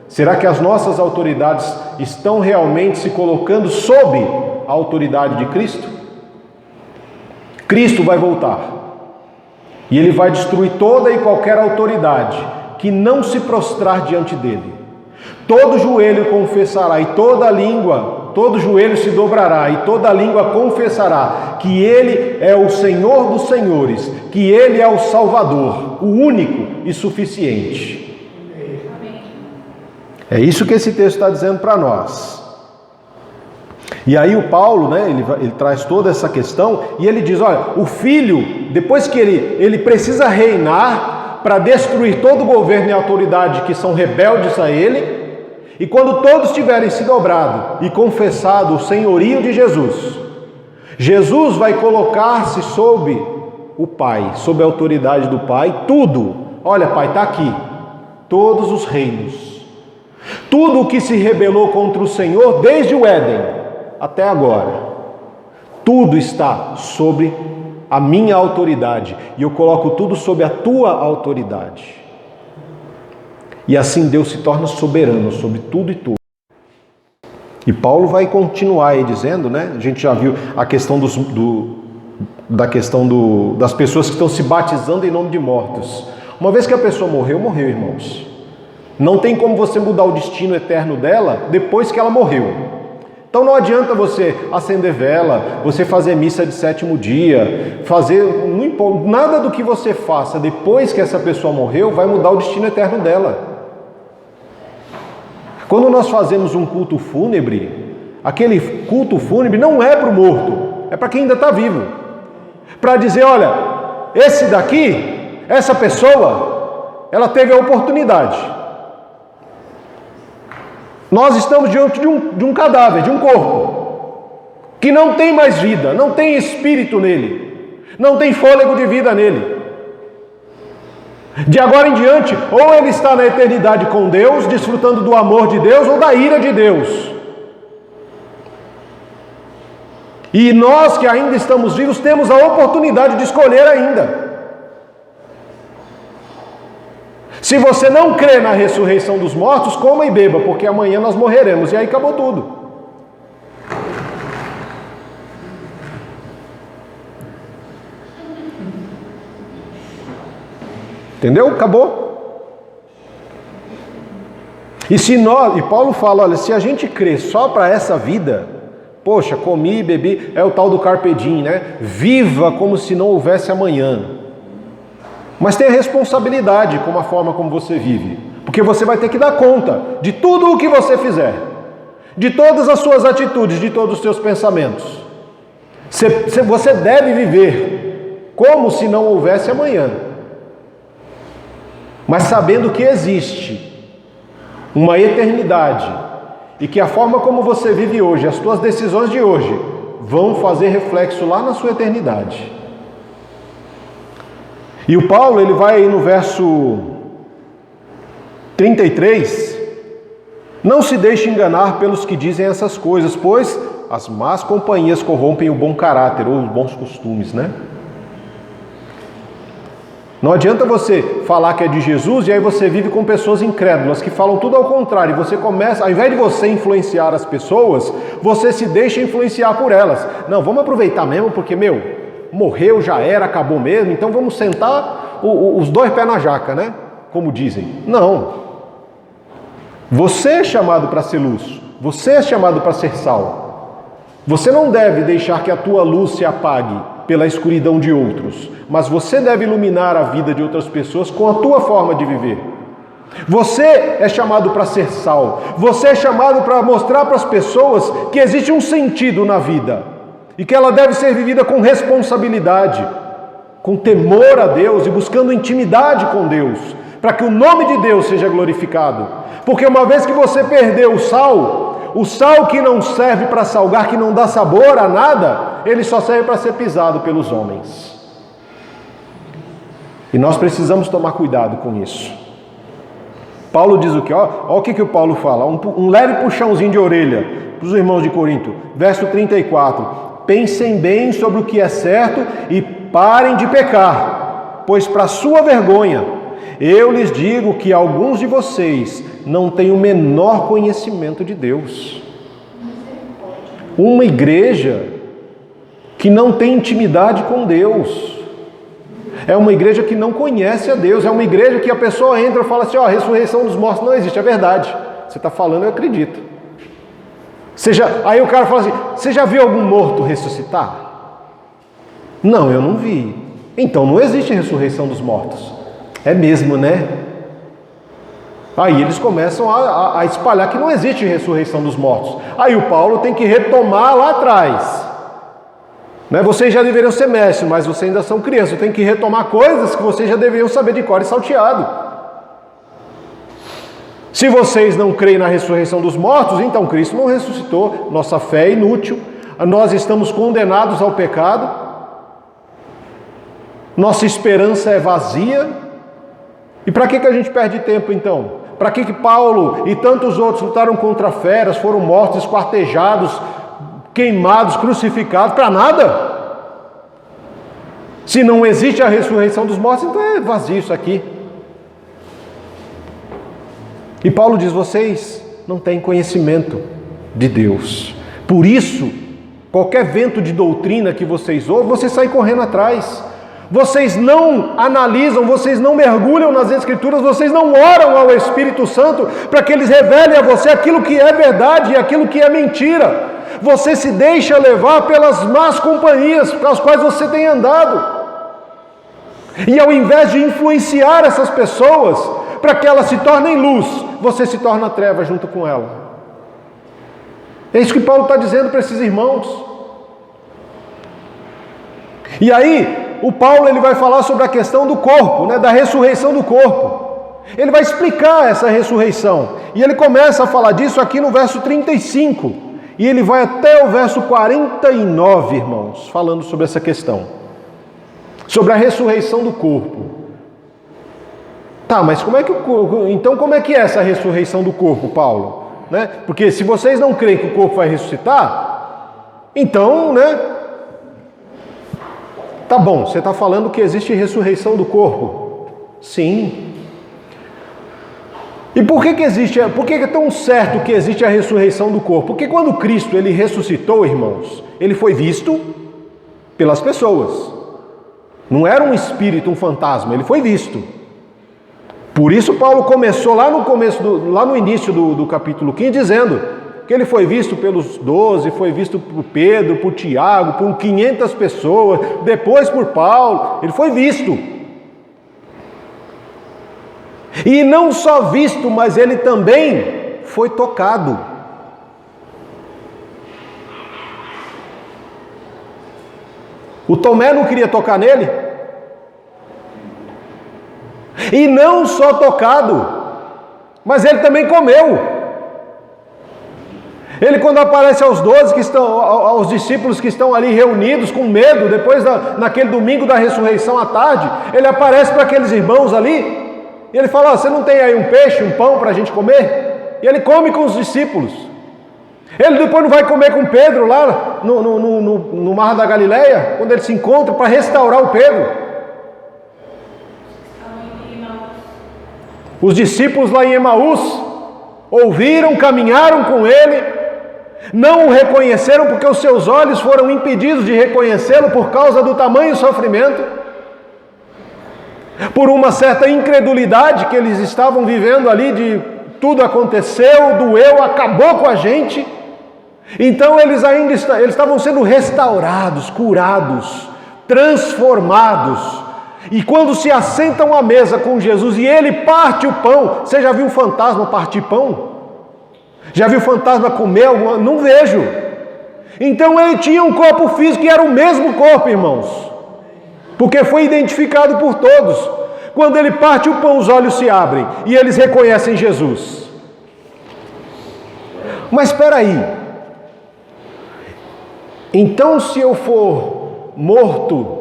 Será que as nossas autoridades estão realmente se colocando sob a autoridade de Cristo? Cristo vai voltar e ele vai destruir toda e qualquer autoridade que não se prostrar diante dele. Todo joelho confessará e todo joelho se dobrará e toda língua confessará que ele é o Senhor dos senhores, que ele é o Salvador, o único e suficiente. É isso que esse texto está dizendo para nós. E aí o Paulo, ele traz toda essa questão e ele diz, olha, o Filho, depois que ele precisa reinar para destruir todo o governo e autoridade que são rebeldes a ele, e quando todos tiverem se dobrado e confessado o senhorio de Jesus, Jesus vai colocar-se sob o Pai, sob a autoridade do Pai, tudo. Olha, Pai, está aqui, todos os reinos. Tudo o que se rebelou contra o Senhor, desde o Éden até agora, tudo está sob a minha autoridade, e eu coloco tudo sob a tua autoridade. E assim Deus se torna soberano sobre tudo e tudo. E Paulo vai continuar aí dizendo, a gente já viu a questão das pessoas que estão se batizando em nome de mortos. Uma vez que a pessoa morreu, irmãos. Não tem como você mudar o destino eterno dela depois que ela morreu. Então não adianta você acender vela, você fazer missa de 7º dia, não importa, nada do que você faça depois que essa pessoa morreu vai mudar o destino eterno dela. Quando nós fazemos um culto fúnebre, aquele culto fúnebre não é para o morto, é para quem ainda está vivo. Para dizer, olha, esse daqui, essa pessoa, ela teve a oportunidade. Nós estamos diante de um cadáver, de um corpo, que não tem mais vida, não tem espírito nele, não tem fôlego de vida nele. De agora em diante, ou ele está na eternidade com Deus, desfrutando do amor de Deus, ou da ira de Deus. E nós que ainda estamos vivos, temos a oportunidade de escolher ainda. Se você não crê na ressurreição dos mortos, coma e beba, porque amanhã nós morreremos. E aí acabou tudo. Entendeu? Acabou. E Paulo fala, olha, se a gente crê só para essa vida, Poxa, comi, bebi, é o tal do carpe diem, né? Viva como se não houvesse amanhã. Mas tenha responsabilidade com a forma como você vive, porque você vai ter que dar conta de tudo o que você fizer, de todas as suas atitudes, de todos os seus pensamentos. Você deve viver como se não houvesse amanhã, mas sabendo que existe uma eternidade e que a forma como você vive hoje, as suas decisões de hoje, vão fazer reflexo lá na sua eternidade. E o Paulo, ele vai aí no verso 33, não se deixe enganar pelos que dizem essas coisas, pois as más companhias corrompem o bom caráter ou os bons costumes, né? Não adianta você falar que é de Jesus e aí você vive com pessoas incrédulas que falam tudo ao contrário. E você começa, ao invés de você influenciar as pessoas, você se deixa influenciar por elas. Não, vamos aproveitar mesmo porque, morreu, já era, acabou mesmo. Então vamos sentar os dois pés na jaca, né? Como dizem. Não. Você é chamado para ser luz. Você é chamado para ser sal. Você não deve deixar que a tua luz se apague pela escuridão de outros, mas você deve iluminar a vida de outras pessoas com a tua forma de viver. Você é chamado para ser sal, você é chamado para mostrar para as pessoas que existe um sentido na vida e que ela deve ser vivida com responsabilidade, com temor a Deus e buscando intimidade com Deus, para que o nome de Deus seja glorificado. Porque uma vez que você perdeu o sal que não serve para salgar, que não dá sabor a nada, ele só serve para ser pisado pelos homens. E nós precisamos tomar cuidado com isso. Paulo diz o quê? Olha o que o Paulo fala, um leve puxãozinho de orelha para os irmãos de Corinto. Verso 34, pensem bem sobre o que é certo e parem de pecar, pois para sua vergonha, eu lhes digo que alguns de vocês não têm o menor conhecimento de Deus. Uma igreja que não tem intimidade com Deus é uma igreja que não conhece a Deus, é uma igreja que a pessoa entra e fala assim, a ressurreição dos mortos não existe, é verdade. Você está falando, eu acredito. Aí o cara fala assim, você já viu algum morto ressuscitar? Não, eu não vi. Então não existe ressurreição dos mortos. É mesmo, né? Aí eles começam a espalhar que não existe ressurreição dos mortos. Aí o Paulo tem que retomar lá atrás. Né? Vocês já deveriam ser mestres, mas vocês ainda são crianças. Tem que retomar coisas que vocês já deveriam saber de cor e salteado. Se vocês não creem na ressurreição dos mortos, então Cristo não ressuscitou. Nossa fé é inútil. Nós estamos condenados ao pecado. Nossa esperança é vazia. E para que a gente perde tempo então? Para que Paulo e tantos outros lutaram contra feras, foram mortos, esquartejados, queimados, crucificados? Para nada? Se não existe a ressurreição dos mortos, então é vazio isso aqui. E Paulo diz, vocês não têm conhecimento de Deus. Por isso, qualquer vento de doutrina que vocês ouvem, vocês saem correndo atrás. Vocês não analisam, vocês não mergulham nas Escrituras, vocês não oram ao Espírito Santo para que eles revelem a você aquilo que é verdade e aquilo que é mentira. Você se deixa levar pelas más companhias com as quais você tem andado. E ao invés de influenciar essas pessoas para que elas se tornem luz, você se torna treva junto com ela. É isso que Paulo está dizendo para esses irmãos. E aí, o Paulo ele vai falar sobre a questão do corpo, né, da ressurreição do corpo. Ele vai explicar essa ressurreição. E ele começa a falar disso aqui no verso 35. E ele vai até o verso 49, irmãos, falando sobre essa questão. Sobre a ressurreição do corpo. Tá, mas como é que é essa ressurreição do corpo, Paulo? Né? Porque se vocês não creem que o corpo vai ressuscitar, então, tá bom, você está falando que existe ressurreição do corpo? Sim. E por que é tão certo que existe a ressurreição do corpo? Porque quando Cristo ele ressuscitou, irmãos, ele foi visto pelas pessoas. Não era um espírito, um fantasma, ele foi visto. Por isso Paulo começou lá no início do capítulo 15 dizendo que ele foi visto pelos 12, foi visto por Pedro, por Tiago, por 500 pessoas, depois por Paulo, ele foi visto. E não só visto, mas ele também foi tocado. O Tomé não queria tocar nele? E não só tocado, mas ele também comeu. Ele, quando aparece aos 12 que estão, aos discípulos que estão ali reunidos com medo, depois naquele domingo da ressurreição à tarde, ele aparece para aqueles irmãos ali, e ele fala: você não tem aí um peixe, um pão para a gente comer? E ele come com os discípulos. Ele depois não vai comer com Pedro lá no Mar da Galileia, quando ele se encontra para restaurar o Pedro. Os discípulos lá em Emaús ouviram, caminharam com ele, não o reconheceram porque os seus olhos foram impedidos de reconhecê-lo por causa do tamanho sofrimento, por uma certa incredulidade que eles estavam vivendo ali, de tudo aconteceu, doeu, acabou com a gente. Então eles estavam sendo restaurados, curados, transformados. E quando se assentam à mesa com Jesus e ele parte o pão, você já viu um fantasma partir pão? Já viu fantasma comer? Não vejo. Então ele tinha um corpo físico e era o mesmo corpo, irmãos, porque foi identificado por todos. Quando ele parte o pão, os olhos se abrem e eles reconhecem Jesus. Mas espera aí. Então, se eu for morto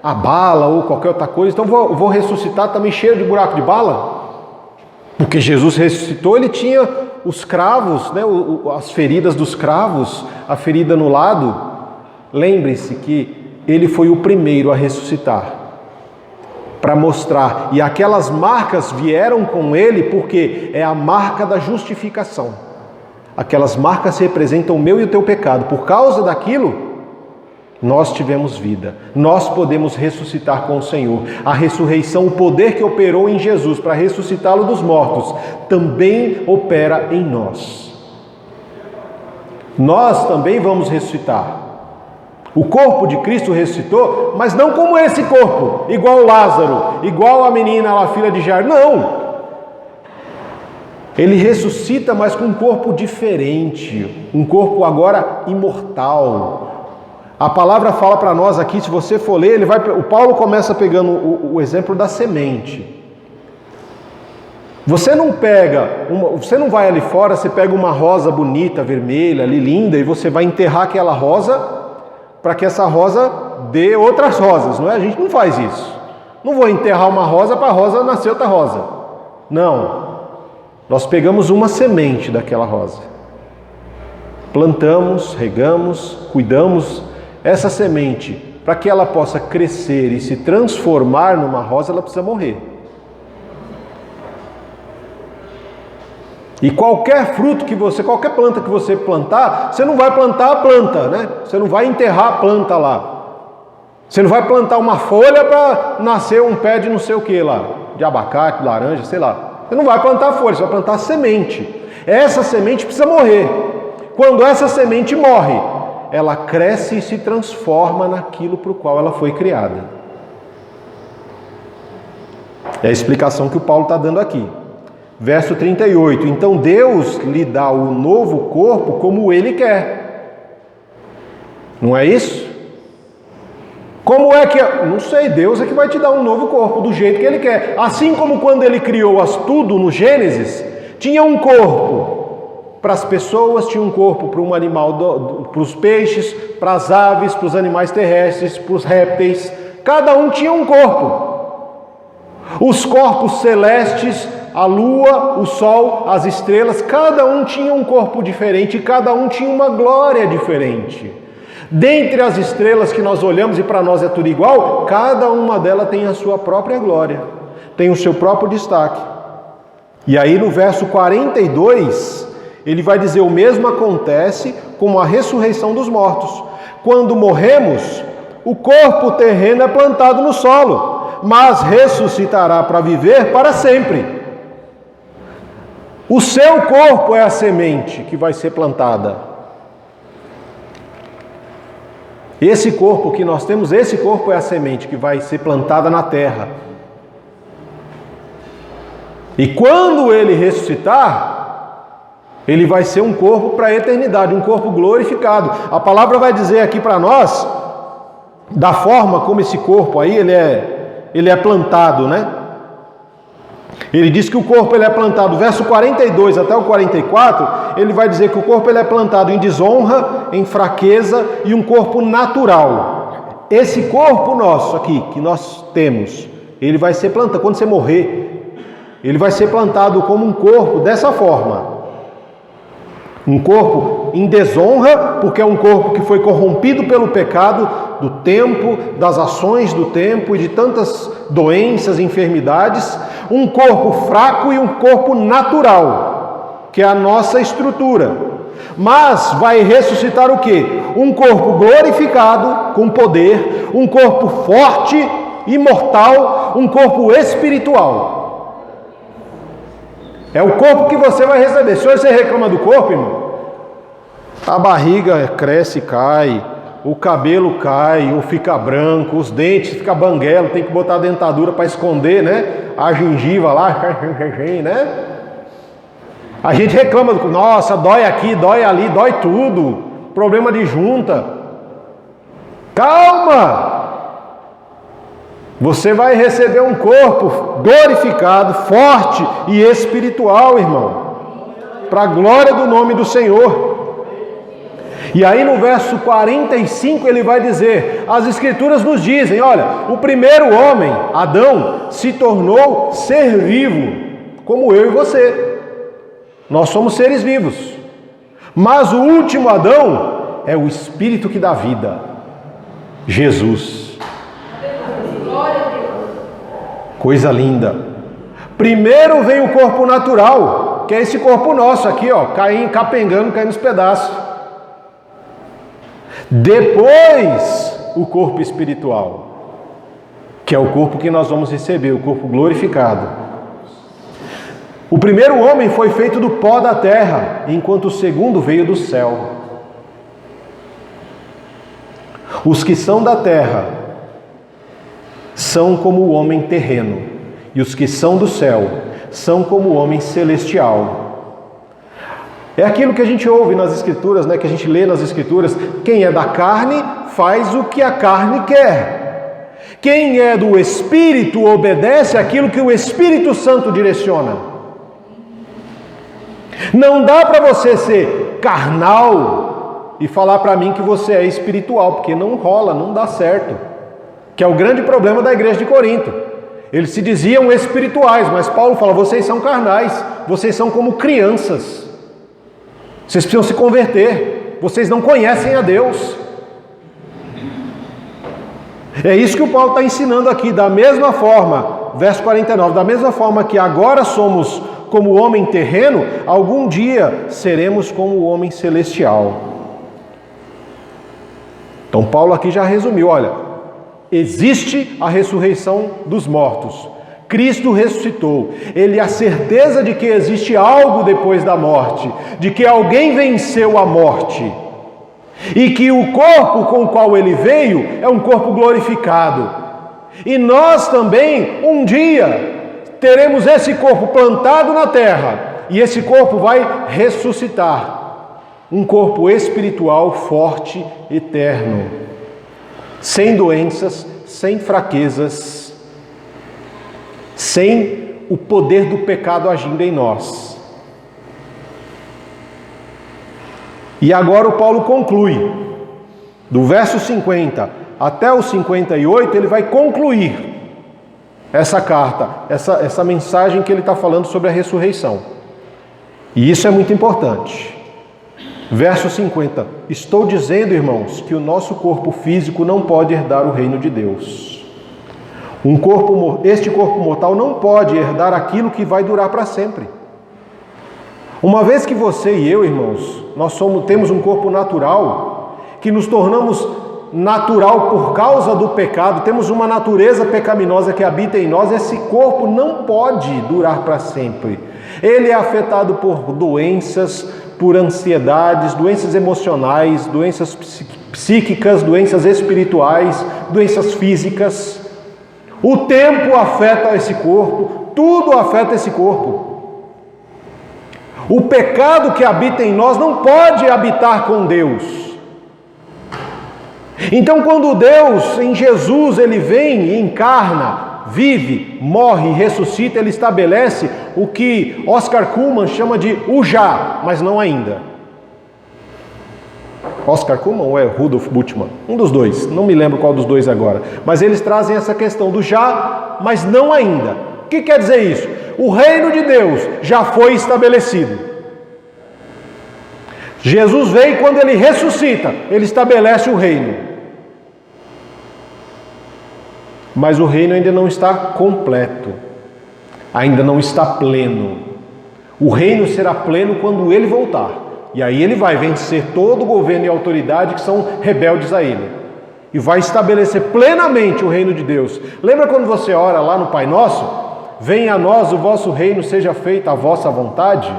a bala ou qualquer outra coisa, então vou ressuscitar também cheio de buraco de bala? Porque Jesus ressuscitou, ele tinha os cravos, né, as feridas dos cravos, a ferida no lado. Lembre-se que ele foi o primeiro a ressuscitar, para mostrar, e aquelas marcas vieram com ele porque é a marca da justificação. Aquelas marcas representam o meu e o teu pecado. Por causa daquilo, nós tivemos vida. Nós podemos ressuscitar com o Senhor. A ressurreição, o poder que operou em Jesus para ressuscitá-lo dos mortos, também opera em nós. Nós também vamos ressuscitar. O corpo de Cristo ressuscitou, mas não como esse corpo, igual Lázaro, igual a menina lá, filha de Jairo. Não! Ele ressuscita, mas com um corpo diferente, um corpo agora imortal. A palavra fala para nós aqui, se você for ler, o Paulo começa pegando o exemplo da semente. Você não vai ali fora, você pega uma rosa bonita, vermelha, ali linda, e você vai enterrar aquela rosa para que essa rosa dê outras rosas, não é? A gente não faz isso. Não vou enterrar uma rosa para a rosa nascer outra rosa. Não. Nós pegamos uma semente daquela rosa, plantamos, regamos, cuidamos essa semente, para que ela possa crescer e se transformar numa rosa, ela precisa morrer. E qualquer planta que você plantar, você não vai plantar a planta, né? Você não vai enterrar a planta lá. Você não vai plantar uma folha para nascer um pé de não sei o que lá, de abacate, de laranja, sei lá. Você não vai plantar folha, você vai plantar semente. Essa semente precisa morrer. Quando essa semente morre, ela cresce e se transforma naquilo para o qual ela foi criada. É a explicação que o Paulo está dando aqui. Verso 38. Então Deus lhe dá o novo corpo como Ele quer. Não é isso? Como é que... Não sei, Deus é que vai te dar um novo corpo do jeito que Ele quer. Assim como quando Ele criou tudo no Gênesis, tinha um corpo para as pessoas, tinha um corpo para um animal, para os peixes, para as aves, para os animais terrestres, para os répteis. Cada um tinha um corpo. Os corpos celestes, a lua, o sol, as estrelas, cada um tinha um corpo diferente, cada um tinha uma glória diferente. Dentre as estrelas que nós olhamos e para nós é tudo igual, cada uma delas tem a sua própria glória, tem o seu próprio destaque. E aí no verso 42, ele vai dizer: o mesmo acontece com a ressurreição dos mortos. Quando morremos, o corpo terreno é plantado no solo, mas ressuscitará para viver para sempre. O seu corpo é a semente que vai ser plantada. Esse corpo que nós temos, esse corpo é a semente que vai ser plantada na terra. E quando ele ressuscitar, ele vai ser um corpo para a eternidade, um corpo glorificado. A palavra vai dizer aqui para nós, da forma como esse corpo aí, ele é plantado, né? Ele diz que o corpo ele é plantado, verso 42 até o 44, ele vai dizer que o corpo ele é plantado em desonra, em fraqueza e um corpo natural. Esse corpo nosso aqui, que nós temos, ele vai ser plantado, quando você morrer, ele vai ser plantado como um corpo dessa forma. Um corpo em desonra, porque é um corpo que foi corrompido pelo pecado do tempo, das ações do tempo e de tantas doenças e enfermidades. Um corpo fraco e um corpo natural, que é a nossa estrutura. Mas vai ressuscitar o quê? Um corpo glorificado, com poder, um corpo forte, imortal, um corpo espiritual. É o corpo que você vai receber. Se você reclama do corpo, irmão, a barriga cresce e cai, o cabelo cai ou fica branco, os dentes ficam banguelo, tem que botar a dentadura para esconder, né? A gengiva lá, né? A gente reclama do, nossa, dói aqui, dói ali, dói tudo, problema de junta. Calma! Você vai receber um corpo glorificado, forte e espiritual, irmão, para a glória do nome do Senhor. E aí no verso 45 ele vai dizer, as escrituras nos dizem, olha, o primeiro homem, Adão, se tornou ser vivo, como eu e você. Nós somos seres vivos. Mas o último Adão é o Espírito que dá vida, Jesus. Coisa linda. Primeiro vem o corpo natural, que é esse corpo nosso aqui, ó, capengando, caindo nos pedaços. Depois, o corpo espiritual, que é o corpo que nós vamos receber, o corpo glorificado. O primeiro homem foi feito do pó da terra, enquanto o segundo veio do céu. Os que são da terra são como o homem terreno, e os que são do céu são como o homem celestial. É aquilo que a gente ouve nas escrituras, né, que a gente lê nas escrituras, quem é da carne faz o que a carne quer. Quem é do Espírito obedece aquilo que o Espírito Santo direciona. Não dá para você ser carnal e falar para mim que você é espiritual, porque não rola, não dá certo. Que é o grande problema da igreja de Corinto. Eles se diziam espirituais, mas Paulo fala, vocês são carnais, vocês são como crianças. Vocês precisam se converter, vocês não conhecem a Deus. É isso que o Paulo está ensinando aqui, da mesma forma, verso 49, da mesma forma que agora somos como o homem terreno, algum dia seremos como o homem celestial. Então Paulo aqui já resumiu, olha, existe a ressurreição dos mortos. Cristo ressuscitou. Ele a certeza de que existe algo depois da morte, de que alguém venceu a morte e que o corpo com o qual ele veio é um corpo glorificado. E nós também, um dia, teremos esse corpo plantado na terra e esse corpo vai ressuscitar. Um corpo espiritual forte, eterno, sem doenças, sem fraquezas, sem o poder do pecado agindo em nós. E agora o Paulo conclui, do verso 50 até o 58, ele vai concluir essa carta, essa mensagem que ele está falando sobre a ressurreição. E isso é muito importante. Verso 50, estou dizendo, irmãos, que o nosso corpo físico não pode herdar o reino de Deus. Este corpo mortal não pode herdar aquilo que vai durar para sempre. Uma vez que você e eu, irmãos, temos um corpo natural, que nos tornamos natural por causa do pecado, temos uma natureza pecaminosa que habita em nós, esse corpo não pode durar para sempre. Ele é afetado por doenças, por ansiedades, doenças emocionais, doenças psíquicas, doenças espirituais, doenças físicas. O tempo afeta esse corpo, tudo afeta esse corpo. O pecado que habita em nós não pode habitar com Deus. Então, quando Deus, em Jesus, Ele vem e encarna, vive, morre e ressuscita, Ele estabelece o que Oscar Cullmann chama de o já, mas não ainda. Oscar Cullmann ou é Rudolf Bultmann? Um dos dois, não me lembro qual dos dois agora. Mas eles trazem essa questão do já, mas não ainda. O que quer dizer isso? O reino de Deus já foi estabelecido. Jesus veio e quando Ele ressuscita, Ele estabelece o reino. Mas o reino ainda não está completo, ainda não está pleno. O reino será pleno quando Ele voltar. E aí Ele vai vencer todo o governo e autoridade que são rebeldes a Ele. E vai estabelecer plenamente o reino de Deus. Lembra quando você ora lá no Pai Nosso? Venha a nós o vosso reino, seja feita a vossa vontade.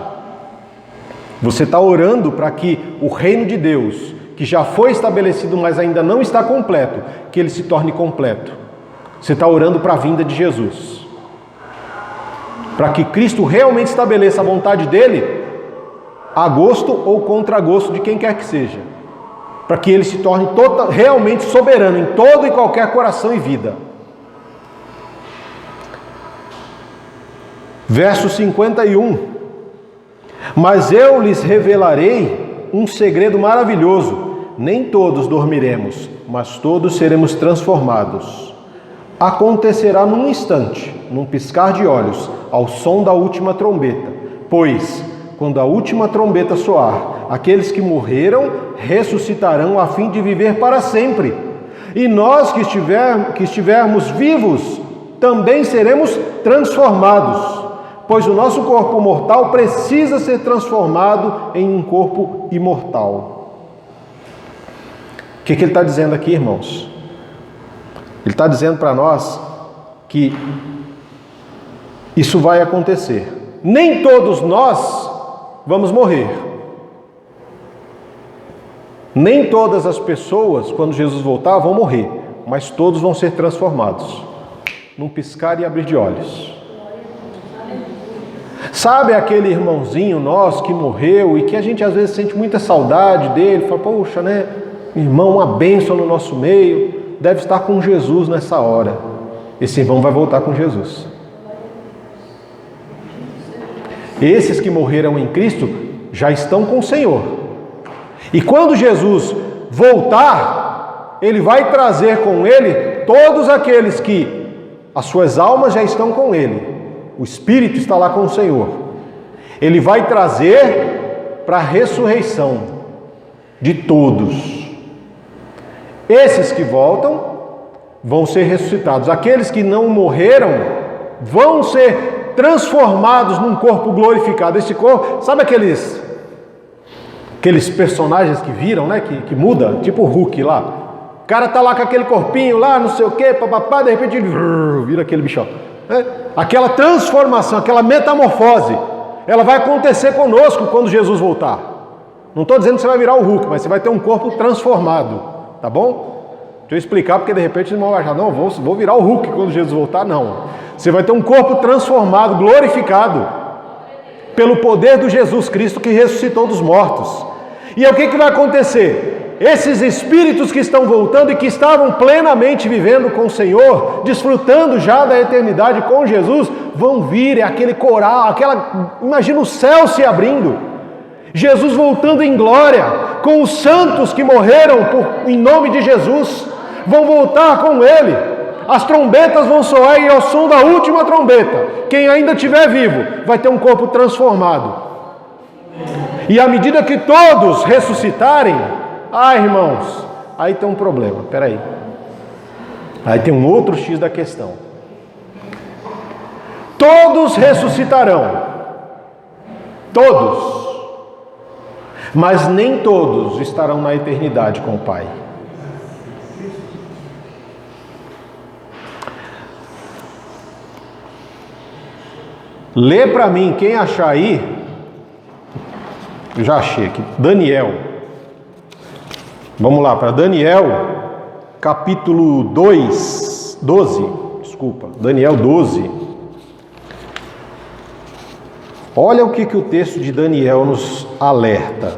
Você está orando para que o reino de Deus, que já foi estabelecido, mas ainda não está completo, que ele se torne completo. Você está orando para a vinda de Jesus. Para que Cristo realmente estabeleça a vontade dele, a gosto ou contra gosto de quem quer que seja. Para que ele se torne realmente soberano em todo e qualquer coração e vida. Verso 51. Mas eu lhes revelarei um segredo maravilhoso. Nem todos dormiremos, mas todos seremos transformados. Acontecerá num instante, num piscar de olhos, ao som da última trombeta. Pois, quando a última trombeta soar, aqueles que morreram ressuscitarão a fim de viver para sempre. E nós que estivermos vivos, também seremos transformados. Pois o nosso corpo mortal precisa ser transformado em um corpo imortal. O que ele está dizendo aqui, irmãos? Ele está dizendo para nós que isso vai acontecer. Nem todos nós vamos morrer. Nem todas as pessoas, quando Jesus voltar, vão morrer. Mas todos vão ser transformados. Num piscar e abrir de olhos. Sabe aquele irmãozinho nosso que morreu e que a gente às vezes sente muita saudade dele? Fala, poxa, né? Irmão, uma bênção no nosso meio. Deve estar com Jesus nessa hora. Esse irmão vai voltar com Jesus. Esses que morreram em Cristo já estão com o Senhor. E quando Jesus voltar, Ele vai trazer com Ele todos aqueles que as suas almas já estão com Ele. O Espírito está lá com o Senhor. Ele vai trazer para a ressurreição de todos. Esses que voltam vão ser ressuscitados. Aqueles que não morreram vão ser transformados num corpo glorificado. Esse corpo, sabe aqueles personagens que viram, né? Que muda, tipo o Hulk lá. O cara tá lá com aquele corpinho lá, não sei o que, papapá, de repente ele vira aquele bichão. Né? Aquela transformação, aquela metamorfose, ela vai acontecer conosco quando Jesus voltar. Não estou dizendo que você vai virar o Hulk, mas você vai ter um corpo transformado. Tá bom? Deixa eu explicar, porque de repente o irmão vai achar, não, vou virar o Hulk quando Jesus voltar. Não. Você vai ter um corpo transformado, glorificado, pelo poder do Jesus Cristo que ressuscitou dos mortos. E aí o que vai acontecer? Esses espíritos que estão voltando e que estavam plenamente vivendo com o Senhor, desfrutando já da eternidade com Jesus, vão vir, é aquele coral, imagina o céu se abrindo. Jesus voltando em glória, com os santos que morreram em nome de Jesus, vão voltar com Ele. As trombetas vão soar e ao som da última trombeta, quem ainda estiver vivo, vai ter um corpo transformado. E à medida que todos ressuscitarem, irmãos, aí tem um problema, peraí. Aí tem um outro X da questão. Todos ressuscitarão. Todos. Mas nem todos estarão na eternidade com o Pai. Lê para mim, quem achar aí. Eu já achei aqui. Daniel. Vamos lá, para Daniel, capítulo 12. Desculpa, Daniel 12. Olha o que o texto de Daniel nos alerta.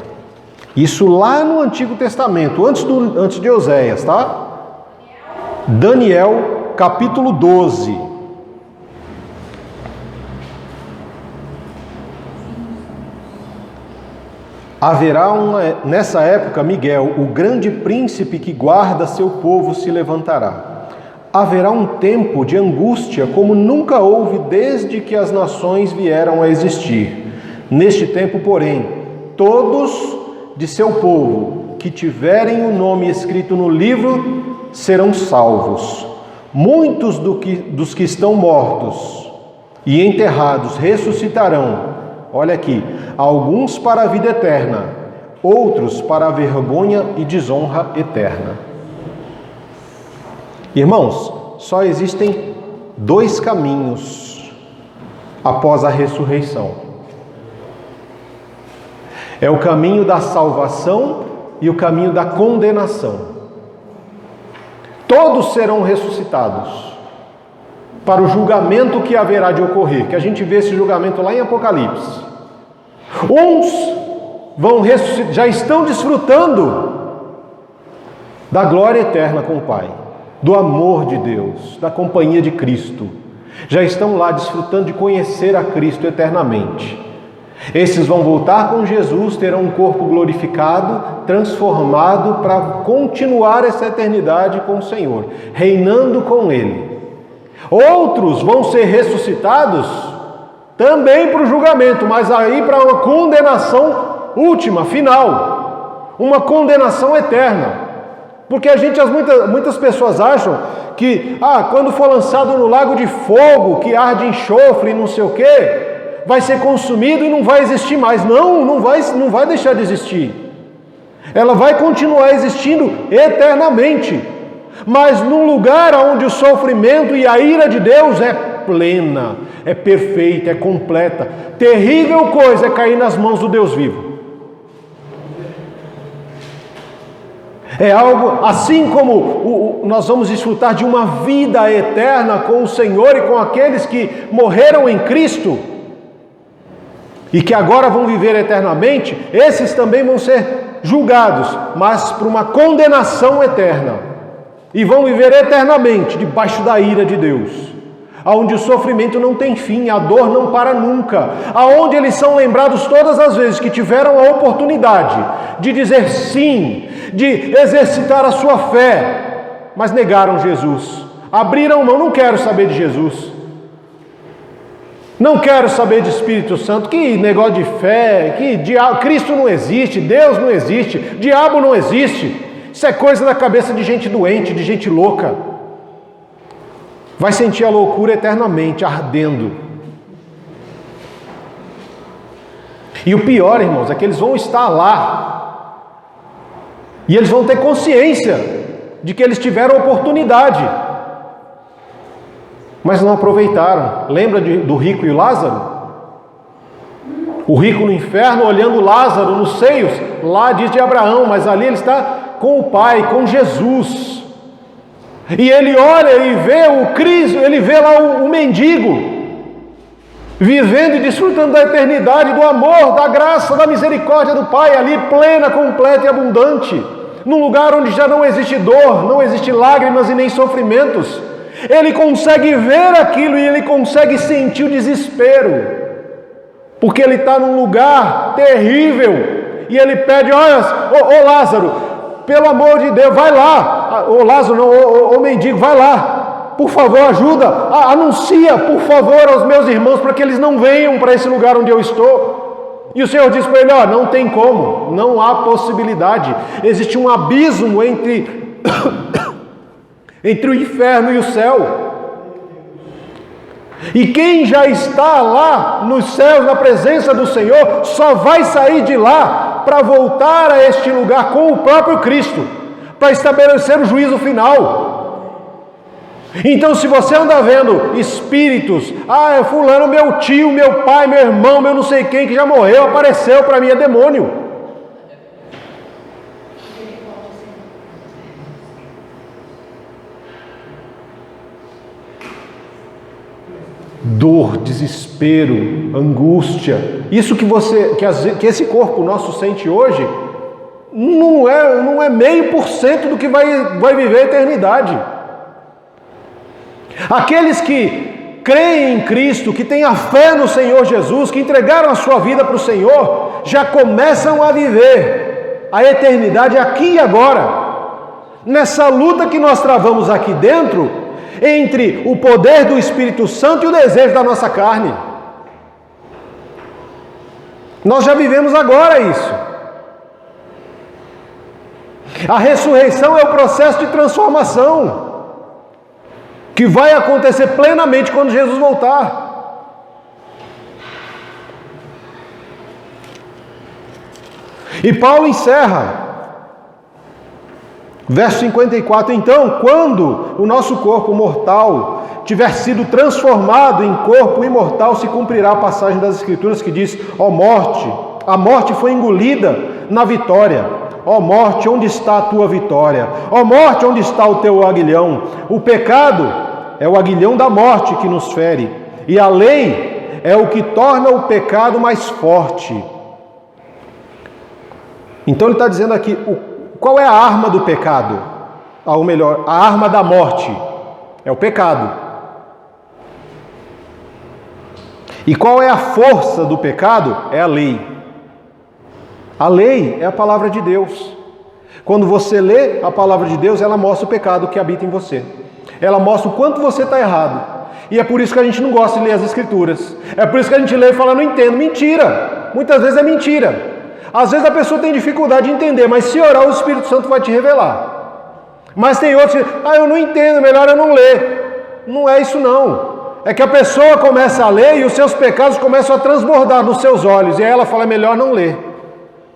Isso lá no Antigo Testamento, antes de Oséias, tá? Daniel, capítulo 12. Haverá nessa época, Miguel, o grande príncipe que guarda seu povo, se levantará. Haverá um tempo de angústia como nunca houve desde que as nações vieram a existir. Neste tempo, porém, todos de seu povo que tiverem o nome escrito no livro serão salvos. Muitos dos que estão mortos e enterrados ressuscitarão. Olha aqui, alguns para a vida eterna, outros para a vergonha e desonra eterna. Irmãos, só existem dois caminhos após a ressurreição. É o caminho da salvação e o caminho da condenação. Todos serão ressuscitados para o julgamento que haverá de ocorrer, que a gente vê esse julgamento lá em Apocalipse. Uns vão ressuscitar, já estão desfrutando da glória eterna com o Pai, do amor de Deus, da companhia de Cristo. Já estão lá desfrutando de conhecer a Cristo eternamente. Esses vão voltar com Jesus, terão um corpo glorificado, transformado para continuar essa eternidade com o Senhor, reinando com Ele. Outros vão ser ressuscitados também para o julgamento, mas aí para uma condenação última, final, uma condenação eterna. Porque muitas pessoas acham que quando for lançado no lago de fogo, que arde enxofre e não sei o quê, vai ser consumido e não vai existir mais. Não vai deixar de existir. Ela vai continuar existindo eternamente. Mas num lugar onde o sofrimento e a ira de Deus é plena, é perfeita, é completa. Terrível coisa é cair nas mãos do Deus vivo. É algo assim como nós vamos desfrutar de uma vida eterna com o Senhor e com aqueles que morreram em Cristo e que agora vão viver eternamente. Esses também vão ser julgados, mas por uma condenação eterna, e vão viver eternamente debaixo da ira de Deus, aonde o sofrimento não tem fim, a dor não para nunca, aonde eles são lembrados todas as vezes que tiveram a oportunidade de dizer sim, de exercitar a sua fé, mas negaram Jesus, abriram mão. Não quero saber de Jesus, não quero saber de Espírito Santo, que negócio de fé, que Cristo não existe, Deus não existe, diabo não existe, isso é coisa da cabeça de gente doente, de gente louca. Vai sentir a loucura eternamente, ardendo. E o pior, irmãos, é que eles vão estar lá e eles vão ter consciência de que eles tiveram oportunidade, mas não aproveitaram. Lembra do rico e o Lázaro? O rico no inferno olhando Lázaro nos seios, lá diz de Abraão, mas ali ele está com o Pai, com Jesus. E ele olha e vê o Cristo, ele vê lá o mendigo, vivendo e desfrutando da eternidade, do amor, da graça, da misericórdia do Pai, ali plena, completa e abundante, num lugar onde já não existe dor, não existe lágrimas e nem sofrimentos. Ele consegue ver aquilo e ele consegue sentir o desespero, porque ele está num lugar terrível, e ele pede: olha, ô Lázaro, pelo amor de Deus, vai lá. Ô Lázaro, não, ô mendigo, vai lá, por favor, ajuda, anuncia, por favor, aos meus irmãos, para que eles não venham para esse lugar onde eu estou. E o Senhor diz para ele: não tem como, não há possibilidade, existe um abismo entre o inferno e o céu. E quem já está lá nos céus, na presença do Senhor, só vai sair de lá para voltar a este lugar com o próprio Cristo, para estabelecer o juízo final. Então, se você anda vendo espíritos, é fulano, meu tio, meu pai, meu irmão, meu não sei quem que já morreu, apareceu para mim, é demônio. Dor, desespero, angústia, isso que esse corpo nosso sente hoje, não é 0,5% do que vai viver a eternidade. Aqueles que creem em Cristo, que têm a fé no Senhor Jesus, que entregaram a sua vida para o Senhor, já começam a viver a eternidade aqui e agora. Nessa luta que nós travamos aqui dentro, entre o poder do Espírito Santo e o desejo da nossa carne. Nós já vivemos agora isso. A ressurreição é o processo de transformação que vai acontecer plenamente quando Jesus voltar. E Paulo encerra, verso 54, então, quando o nosso corpo mortal tiver sido transformado em corpo imortal, se cumprirá a passagem das Escrituras que diz: ó morte, a morte foi engolida na vitória. Ó morte, onde está a tua vitória? Ó morte, onde está o teu aguilhão? O pecado é o aguilhão da morte que nos fere, e a lei é o que torna o pecado mais forte. Então ele está dizendo aqui, qual é a arma do pecado? Ou melhor, a arma da morte é o pecado. E qual é a força do pecado? É a lei. A lei é a palavra de Deus. Quando você lê a palavra de Deus, ela mostra o pecado que habita em você. Ela mostra o quanto você está errado. E é por isso que a gente não gosta de ler as Escrituras. É por isso que a gente lê e fala, não entendo. Mentira! Muitas vezes é mentira. Às vezes a pessoa tem dificuldade de entender, mas se orar, o Espírito Santo vai te revelar. Mas tem outros que, eu não entendo, melhor eu não ler. Não é isso não. É que a pessoa começa a ler e os seus pecados começam a transbordar nos seus olhos. E aí ela fala, é melhor não ler.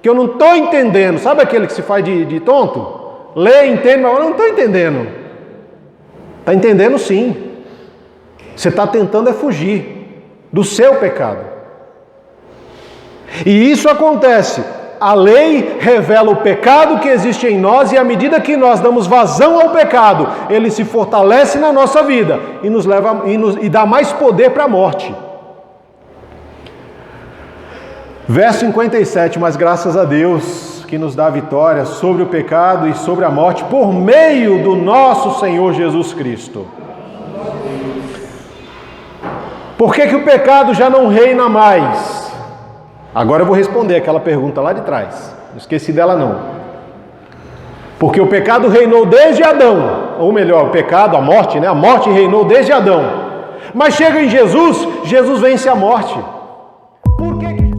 Que eu não estou entendendo. Sabe aquele que se faz de tonto? Lê, entende, mas eu não estou entendendo. Está entendendo sim. Você está tentando fugir do seu pecado. E isso acontece. A lei revela o pecado que existe em nós, e à medida que nós damos vazão ao pecado, ele se fortalece na nossa vida e nos leva e dá mais poder para a morte. Verso 57, mas graças a Deus que nos dá a vitória sobre o pecado e sobre a morte por meio do nosso Senhor Jesus Cristo. Por que o pecado já não reina mais? Agora eu vou responder aquela pergunta lá de trás. Não esqueci dela não. Porque o pecado reinou desde Adão. Ou melhor, o pecado, a morte, né? A morte reinou desde Adão. Mas chega em Jesus, Jesus vence a morte. Por que